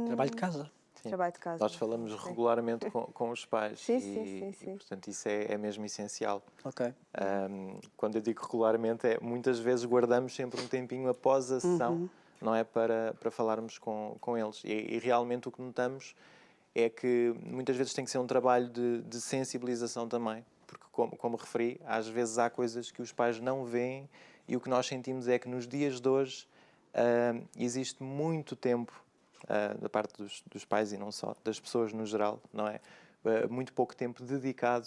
Trabalho de casa. Trabalho de casa. Nós falamos regularmente com os pais Sim, e, portanto, isso é mesmo essencial. Ok. Quando eu digo regularmente, muitas vezes guardamos sempre um tempinho após a sessão, não é, para falarmos com eles. E realmente o que notamos é que muitas vezes tem que ser um trabalho de sensibilização também, porque, como referi, às vezes há coisas que os pais não veem e o que nós sentimos é que nos dias de hoje existe muito tempo da parte dos pais e não só, das pessoas no geral, não é? Muito pouco tempo dedicado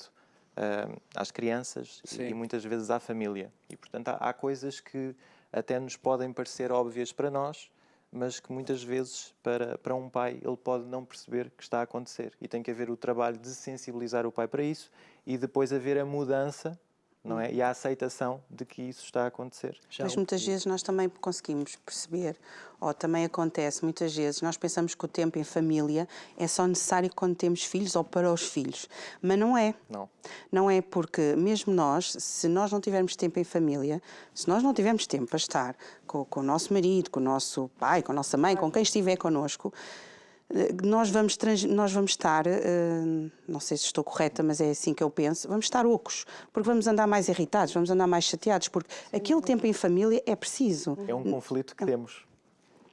às crianças e muitas vezes à família. E, portanto, há coisas que até nos podem parecer óbvias para nós, mas que muitas vezes para um pai ele pode não perceber que está a acontecer. E tem que haver o trabalho de sensibilizar o pai para isso e depois haver a mudança, não é? E a aceitação de que isso está a acontecer. Mas muitas vezes nós também conseguimos perceber, ou também acontece, muitas vezes nós pensamos que o tempo em família é só necessário quando temos filhos ou para os filhos. Mas não é. Não. Não é, porque mesmo nós, se nós não tivermos tempo em família, se nós não tivermos tempo para estar com o nosso marido, com o nosso pai, com a nossa mãe, com quem estiver connosco, nós vamos estar, não sei se estou correta, mas é assim que eu penso, vamos estar ocos, porque vamos andar mais irritados, vamos andar mais chateados, porque aquele tempo em família é preciso. É um conflito que temos.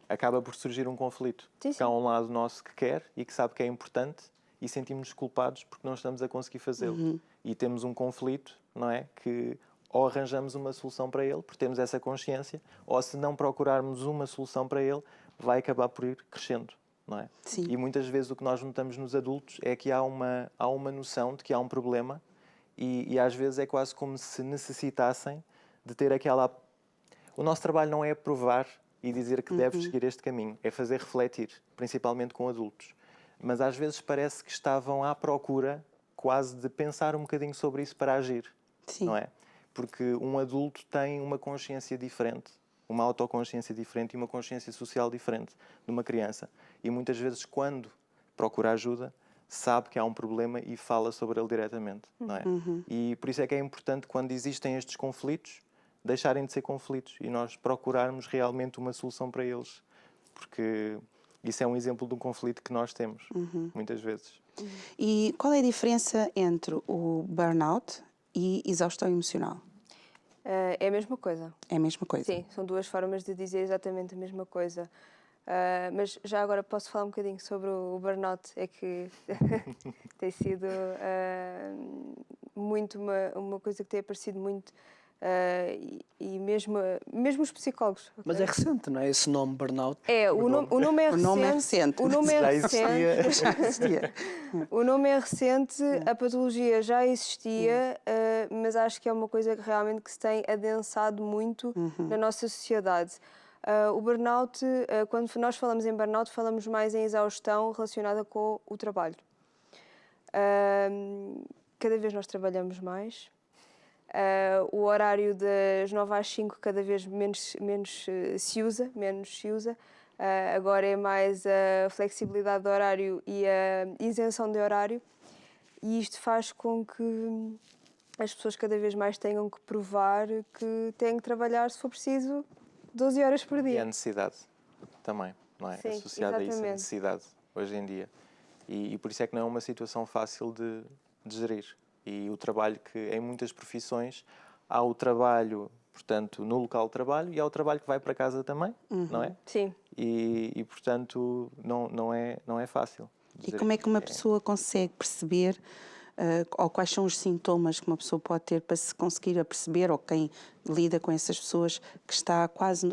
Acaba por surgir um conflito. Sim, Que há um lado nosso que quer e que sabe que é importante e sentimos-nos culpados porque não estamos a conseguir fazê-lo. E temos um conflito, não é? Que ou arranjamos uma solução para ele, porque temos essa consciência, ou se não procurarmos uma solução para ele, vai acabar por ir crescendo, não é? Sim. E muitas vezes o que nós notamos nos adultos é que há uma noção de que há um problema e às vezes é quase como se necessitassem de ter aquela... O nosso trabalho não é provar e dizer que deves seguir este caminho, é fazer refletir, principalmente com adultos. Mas às vezes parece que estavam à procura quase de pensar um bocadinho sobre isso para agir, Sim. não é? Porque um adulto tem uma consciência diferente, uma autoconsciência diferente e uma consciência social diferente de uma criança. E muitas vezes, quando procura ajuda, sabe que há um problema e fala sobre ele diretamente, não é? E por isso é que é importante, quando existem estes conflitos, deixarem de ser conflitos e nós procurarmos realmente uma solução para eles. Porque isso é um exemplo de um conflito que nós temos, muitas vezes. E qual é a diferença entre o burnout e exaustão emocional? É a mesma coisa. É a mesma coisa? Sim, são duas formas de dizer exatamente a mesma coisa. Mas já agora posso falar um bocadinho sobre o burnout? É que tem sido muito uma coisa que tem aparecido muito e mesmo os psicólogos. Mas ok? é recente, não é? Esse nome burnout. O nome é recente. O nome é recente. O nome é Já recente. Já existia. O nome é recente, a patologia já existia, mas acho que é uma coisa que realmente que se tem adensado muito na nossa sociedade. O burnout, quando nós falamos em burnout, falamos mais em exaustão relacionada com o trabalho. Cada vez nós trabalhamos mais. O horário das 9 às 5 cada vez menos se usa. Agora é mais a flexibilidade de horário e a isenção de horário. E isto faz com que as pessoas cada vez mais tenham que provar que têm que trabalhar, se for preciso, 12 horas por E a dia. necessidade também, não é? Sim, Associada a isso, a exatamente. necessidade, hoje em dia. E por isso é que não é uma situação fácil de gerir. E o trabalho que, em muitas profissões, há o trabalho, portanto, no local de trabalho e há o trabalho que vai para casa também, não é? Sim. E portanto, não é fácil. E como é que uma pessoa consegue perceber ou quais são os sintomas que uma pessoa pode ter para se conseguir aperceber, ou quem lida com essas pessoas, que está quase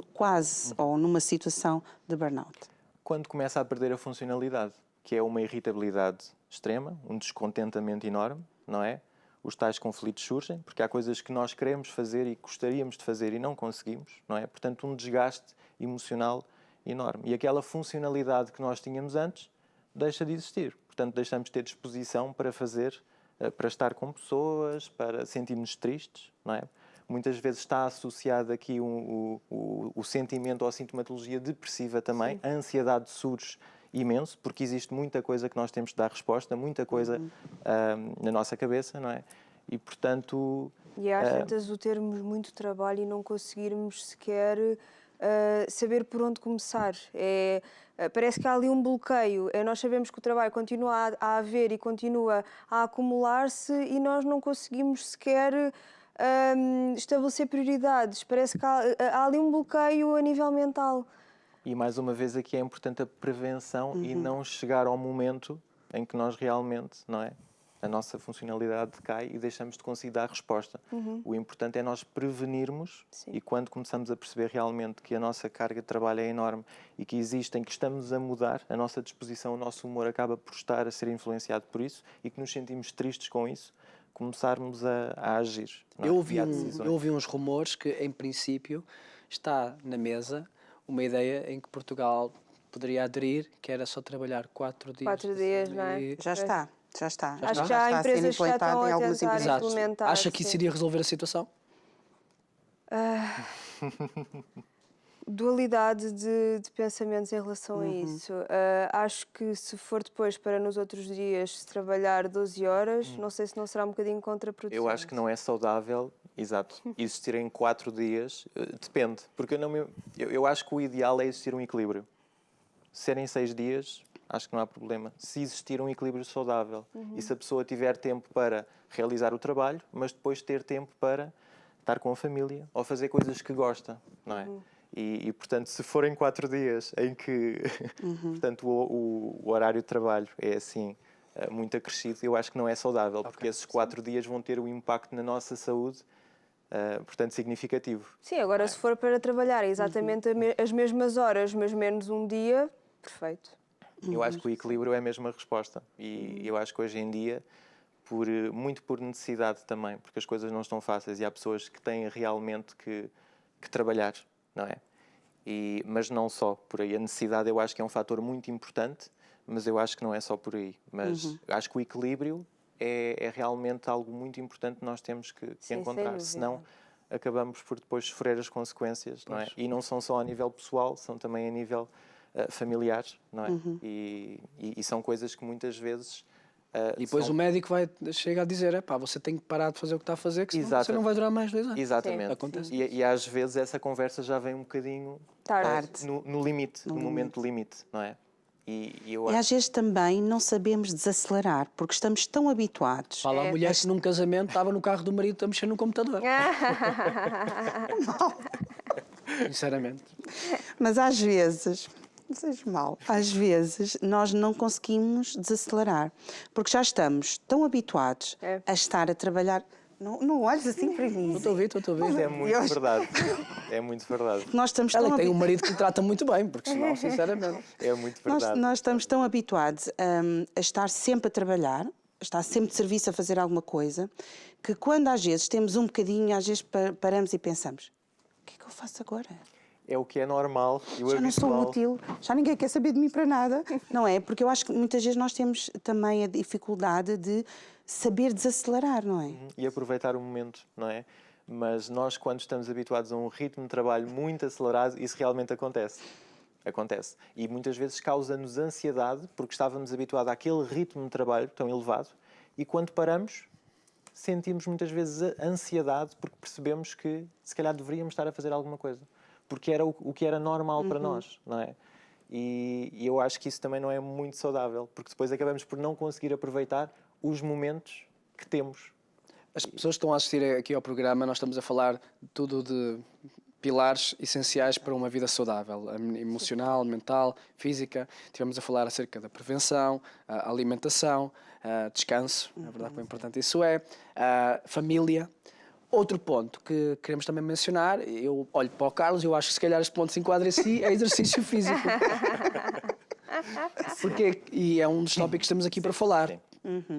ou numa situação de burnout? Quando começa a perder a funcionalidade, que é uma irritabilidade extrema, um descontentamento enorme, não é? Os tais conflitos surgem, porque há coisas que nós queremos fazer e gostaríamos de fazer e não conseguimos, não é? Portanto, um desgaste emocional enorme. E aquela funcionalidade que nós tínhamos antes deixa de existir. Portanto, deixamos de ter disposição para fazer, para estar com pessoas, para sentirmos tristes, não é? Muitas vezes está associado aqui o sentimento ou a sintomatologia depressiva também. A ansiedade surge imenso, porque existe muita coisa que nós temos de dar resposta, muita coisa na nossa cabeça, não é? E, portanto... E às tantas o termos muito trabalho e não conseguirmos sequer saber por onde começar. Parece que há ali um bloqueio. Nós sabemos que o trabalho continua a haver e continua a acumular-se e nós não conseguimos sequer estabelecer prioridades. Parece que há ali um bloqueio a nível mental. E mais uma vez aqui é importante a prevenção e não chegar ao momento em que nós realmente, não é? A nossa funcionalidade decai e deixamos de conseguir dar resposta. O importante é nós prevenirmos. Sim. E quando começamos a perceber realmente que a nossa carga de trabalho é enorme e que existem, que estamos a mudar, a nossa disposição, o nosso humor acaba por estar a ser influenciado por isso e que nos sentimos tristes com isso, começarmos a agir. Não é? Eu E há decisões. ouvi uns rumores que, em princípio, está na mesa uma ideia em que Portugal poderia aderir, que era só trabalhar 4 dias. 4 dias, não é? Já está. Acho que já há está a ser empresas que já implementado estão em a algumas tentar empresas. implementar. Acha que isso sim. iria resolver a situação? Dualidade de pensamentos em relação a isso. Acho que se for depois para nos outros dias trabalhar 12 horas, não sei se não será um bocadinho contraproducente. Eu acho que não é saudável, exato, existir em 4 dias, depende, porque eu acho que o ideal é existir um equilíbrio. Se serem 6 dias, acho que não há problema. Se existir um equilíbrio saudável e se a pessoa tiver tempo para realizar o trabalho, mas depois ter tempo para estar com a família ou fazer coisas que gosta, não é? E portanto, se forem 4 dias em que portanto, o horário de trabalho é assim muito acrescido, eu acho que não é saudável, porque esses 4 dias vão ter um impacto na nossa saúde portanto, significativo. Sim, agora se for para trabalhar exatamente as mesmas horas, mas menos um dia, perfeito. Eu acho que o equilíbrio é a mesma resposta. E eu acho que hoje em dia, muito por necessidade também, porque as coisas não estão fáceis e há pessoas que têm realmente que trabalhar, não é? Mas não só por aí. A necessidade eu acho que é um fator muito importante, mas eu acho que não é só por aí. Mas acho que o equilíbrio é realmente algo muito importante que nós temos que Sim, sem encontrar, dúvida. senão acabamos por depois sofrer as consequências, não é? E não são só a nível pessoal, são também a nível familiar, não é? E são coisas que muitas vezes... E depois o médico chega a dizer, pá, você tem que parar de fazer o que está a fazer, que senão você não vai durar mais 2 anos. Exatamente. Sim, Acontece. E às vezes essa conversa já vem um bocadinho Tarde. no limite, no momento limite, não é? E eu E às vezes também não sabemos desacelerar, porque estamos tão habituados. Fala a mulher que num casamento estava no carro do marido a mexer no computador. Sinceramente. Mas às vezes, não seja mal, às vezes nós não conseguimos desacelerar, porque já estamos tão habituados a estar a trabalhar. Não olhes assim para mim. Estou a ouvir. Mas é muito verdade. É muito verdade. Nós estamos Ela tão tem um marido que lhe trata muito bem, porque senão, sinceramente... É muito Nós, verdade. nós estamos tão habituados a estar sempre a trabalhar, a estar sempre de serviço a fazer alguma coisa, que quando às vezes temos um bocadinho, às vezes paramos e pensamos: o que é que eu faço agora? É o que é normal e o Já não sou habitual. útil, já ninguém quer saber de mim para nada, não é? Porque eu acho que muitas vezes nós temos também a dificuldade de saber desacelerar, não é? E aproveitar o momento, não é? Mas nós, quando estamos habituados a um ritmo de trabalho muito acelerado, isso realmente acontece. Acontece. E muitas vezes causa-nos ansiedade, porque estávamos habituados àquele ritmo de trabalho tão elevado, e quando paramos, sentimos muitas vezes a ansiedade, porque percebemos que se calhar deveríamos estar a fazer alguma coisa. Porque era o que era normal para nós, não é? E eu acho que isso também não é muito saudável, porque depois acabamos por não conseguir aproveitar os momentos que temos. As pessoas que estão a assistir aqui ao programa, nós estamos a falar de tudo de pilares essenciais para uma vida saudável, emocional, mental, física. Tivemos a falar acerca da prevenção, a alimentação, descanso, na verdade, como importante isso é, família. Outro ponto que queremos também mencionar, eu olho para o Carlos e eu acho que se calhar este ponto se enquadra em si, é exercício físico. E é um dos tópicos que estamos aqui para falar. Sim.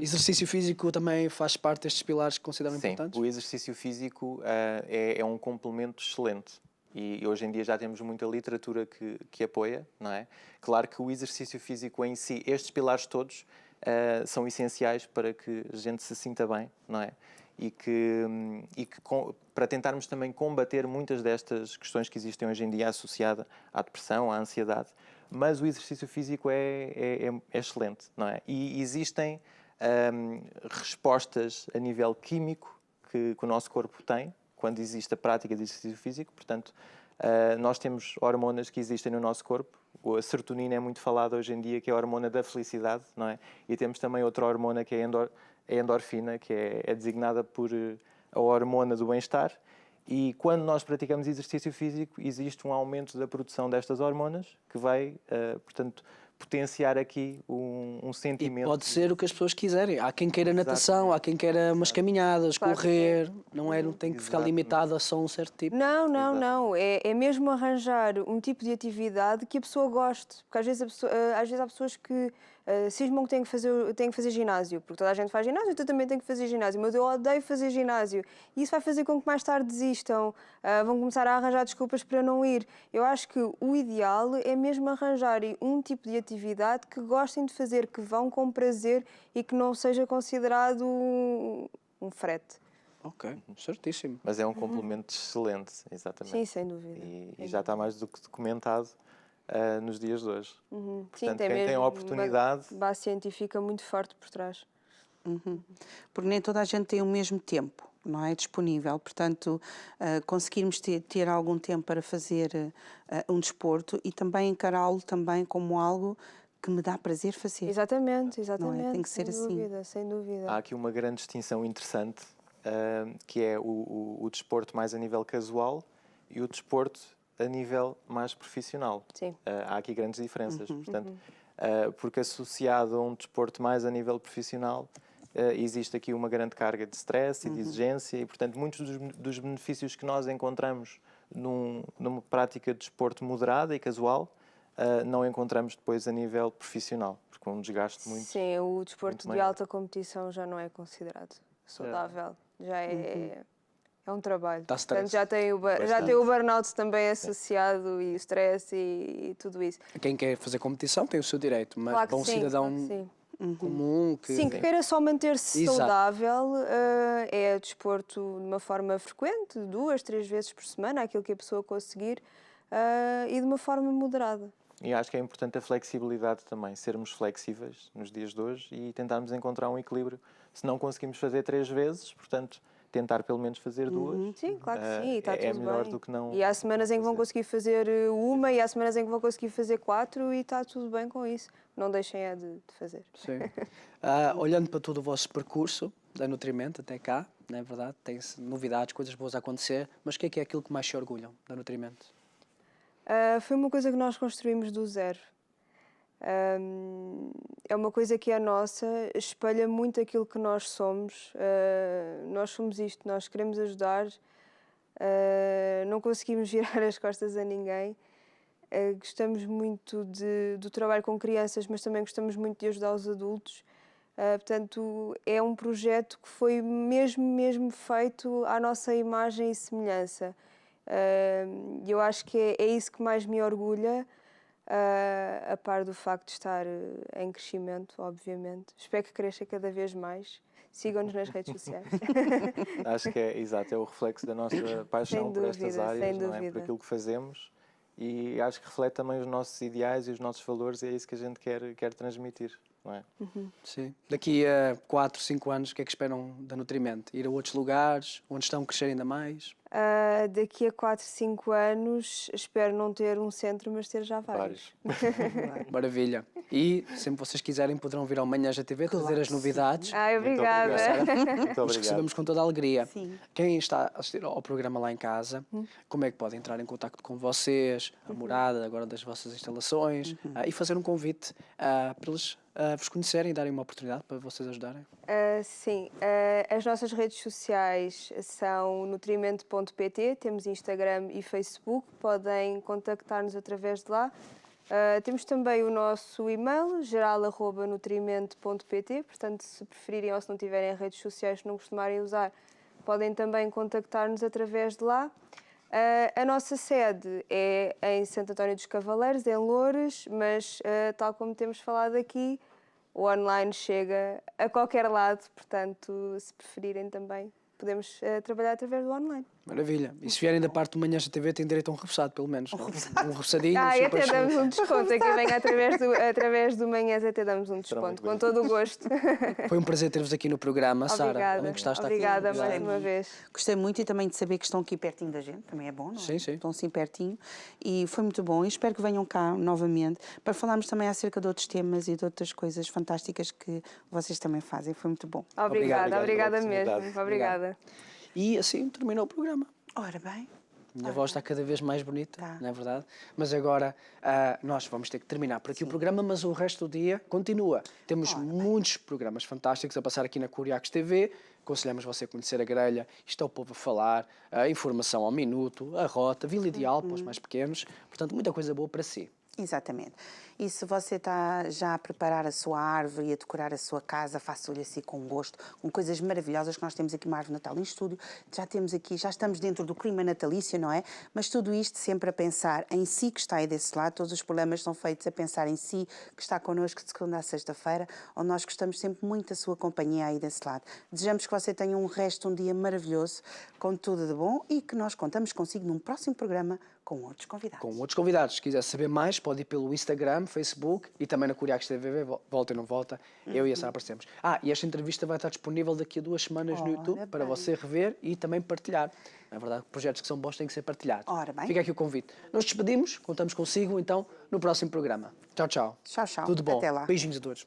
Exercício físico também faz parte destes pilares que consideram Sim, importantes? o exercício físico é um complemento excelente e hoje em dia já temos muita literatura que apoia, não é? Claro que o exercício físico em si, estes pilares todos, são essenciais para que a gente se sinta bem, não é? Para tentarmos também combater muitas destas questões que existem hoje em dia associadas à depressão, à ansiedade, mas o exercício físico é excelente, não é? E existem respostas a nível químico que o nosso corpo tem quando existe a prática de exercício físico. Portanto, nós temos hormonas que existem no nosso corpo. A serotonina é muito falada hoje em dia, que é a hormona da felicidade, não é? E temos também outra hormona que é a endorfina, que é designada por a hormona do bem-estar. E quando nós praticamos exercício físico, existe um aumento da produção destas hormonas que vai, portanto, potenciar aqui um sentimento. E pode ser o que as pessoas quiserem. Há quem queira natação, há quem queira umas caminhadas, Claro que correr. Não tem que ficar Exato. limitado a só um certo tipo. Não. É mesmo arranjar um tipo de atividade que a pessoa goste. Porque às vezes há pessoas que cismam que têm que fazer ginásio, porque toda a gente faz ginásio, tu também tens que fazer ginásio, mas eu odeio fazer ginásio. E isso vai fazer com que mais tarde desistam, vão começar a arranjar desculpas para não ir. Eu acho que o ideal é mesmo arranjarem um tipo de atividade que gostem de fazer, que vão com prazer e que não seja considerado um frete. Ok, certíssimo. Mas é um complemento excelente, exatamente. Sim, sem dúvida. E já está mais do que documentado nos dias de hoje. Portanto, tem quem tem a mesmo oportunidade... uma base científica muito forte por trás. Porque nem toda a gente tem o mesmo tempo, não é? Disponível. Portanto, conseguirmos ter algum tempo para fazer um desporto e também encará-lo também como algo que me dá prazer fazer. Exatamente. Não é? Tem que ser assim. Sem dúvida. Há aqui uma grande distinção interessante, que é o desporto mais a nível casual e o desporto a nível mais profissional. Sim. Há aqui grandes diferenças. Portanto, porque associado a um desporto mais a nível profissional, existe aqui uma grande carga de stress e de exigência e, portanto, muitos dos benefícios que nós encontramos numa prática de desporto moderada e casual, não encontramos depois a nível profissional, porque é um desgaste muito... Sim, o desporto de maior. alta competição já não é considerado saudável. Já é um trabalho. Dá stress. Portanto, já tem o burnout também associado e o stress e tudo isso. Quem quer fazer competição tem o seu direito, mas Claro que para um sim, cidadão claro que sim. comum que... Sim, que queira só manter-se Exato. saudável, é desporto de uma forma frequente, 2, 3 vezes por semana, aquilo que a pessoa conseguir, e de uma forma moderada. E acho que é importante a flexibilidade também, sermos flexíveis nos dias de hoje e tentarmos encontrar um equilíbrio. Se não conseguimos fazer 3 vezes, portanto, tentar pelo menos fazer 2. Sim, claro que sim, e está é tudo melhor bem. do que não... E há semanas em que vão conseguir fazer 1 e há semanas em que vão conseguir fazer 4 e está tudo bem com isso. Não deixem de fazer. Sim. Olhando para todo o vosso percurso da Nutrimento até cá, não é verdade? Tem novidades, coisas boas a acontecer, mas o que é aquilo que mais se orgulham da Nutrimento? Foi uma coisa que nós construímos do zero. É uma coisa que é nossa, espelha muito aquilo que nós somos. Nós somos isto, nós queremos ajudar, não conseguimos virar as costas a ninguém. Gostamos muito do trabalho com crianças, mas também gostamos muito de ajudar os adultos. Portanto, é um projeto que foi mesmo feito à nossa imagem e semelhança. Eu acho que é isso que mais me orgulha, a par do facto de estar em crescimento, obviamente. Espero que cresça cada vez mais. Sigam-nos nas redes sociais. Acho que é, exato, é o reflexo da nossa paixão por estas áreas, não é? Por aquilo que fazemos. E acho que reflete também os nossos ideais e os nossos valores e é isso que a gente quer transmitir, não é? Sim. Daqui a 4, 5 anos, o que é que esperam da Nutrimento? Ir a outros lugares, onde estão a crescer ainda mais? Daqui a 4, 5 anos, espero não ter um centro, mas ter já vários. Maravilha. E, sempre vocês quiserem, poderão vir ao Manhãs da TV trazer as novidades. Obrigada. Muito Nós recebemos com toda a alegria. Sim. Quem está a assistir ao programa lá em casa, como é que pode entrar em contato com vocês, a morada agora das vossas instalações, e fazer um convite para eles vos conhecerem e darem uma oportunidade para vocês ajudarem? Sim, as nossas redes sociais são nutrimento.pt, temos Instagram e Facebook, podem contactar-nos através de lá. Temos também o nosso e-mail, geral@nutrimento.pt, portanto, se preferirem ou se não tiverem redes sociais que não costumarem usar, podem também contactar-nos através de lá. A nossa sede é em Santo António dos Cavaleiros, em Loures, mas, tal como temos falado aqui, o online chega a qualquer lado, portanto, se preferirem também, podemos trabalhar através do online. Maravilha. E se vierem da parte do Manhãs da TV, têm direito a um repousado, pelo menos. Um repousadinho. E até super damos um desconto. Aqui vem através do Manhãs, até damos um desconto, com todo o gosto. Foi um prazer ter-vos aqui no programa, Sara. Obrigada. Obrigada mais uma vez. Gostei muito e também de saber que estão aqui pertinho da gente, também é bom, não é? Sim, sim. Estão assim pertinho e foi muito bom e espero que venham cá novamente para falarmos também acerca de outros temas e de outras coisas fantásticas que vocês também fazem. Foi muito bom. Obrigada pela mesmo. oportunidade. Obrigada. E assim terminou o programa. Ora bem. A minha voz está cada vez mais bonita, Tá. não é verdade? Mas agora nós vamos ter que terminar por aqui o programa, mas o resto do dia continua. Temos muitos programas fantásticos a passar aqui na Curiacos TV. Aconselhamos você a conhecer a grelha, isto é o povo a falar, a informação ao minuto, a rota, Vila Ideal para os mais pequenos. Portanto, muita coisa boa para si. Exatamente. E se você está já a preparar a sua árvore e a decorar a sua casa, faça-lhe assim com gosto, com coisas maravilhosas, que nós temos aqui uma árvore de Natal em estúdio, já temos aqui, já estamos dentro do clima natalício, não é? Mas tudo isto sempre a pensar em si que está aí desse lado, todos os problemas são feitos a pensar em si, que está connosco de segunda a sexta-feira, onde nós gostamos sempre muito da sua companhia aí desse lado. Desejamos que você tenha um resto, um dia maravilhoso, com tudo de bom e que nós contamos consigo num próximo programa com outros convidados. Com outros convidados. Se quiser saber mais, pode ir pelo Instagram, Facebook e também na Curiacos TV, volta e não volta. Eu e a Sara aparecemos. E esta entrevista vai estar disponível daqui a 2 semanas no YouTube para você rever e também partilhar. Na verdade, projetos que são bons têm que ser partilhados. Ora bem. Fica aqui o convite. Nos despedimos, contamos consigo então no próximo programa. Tchau, tchau. Tchau, tchau. Tudo bom. Até lá. Beijinhos a todos.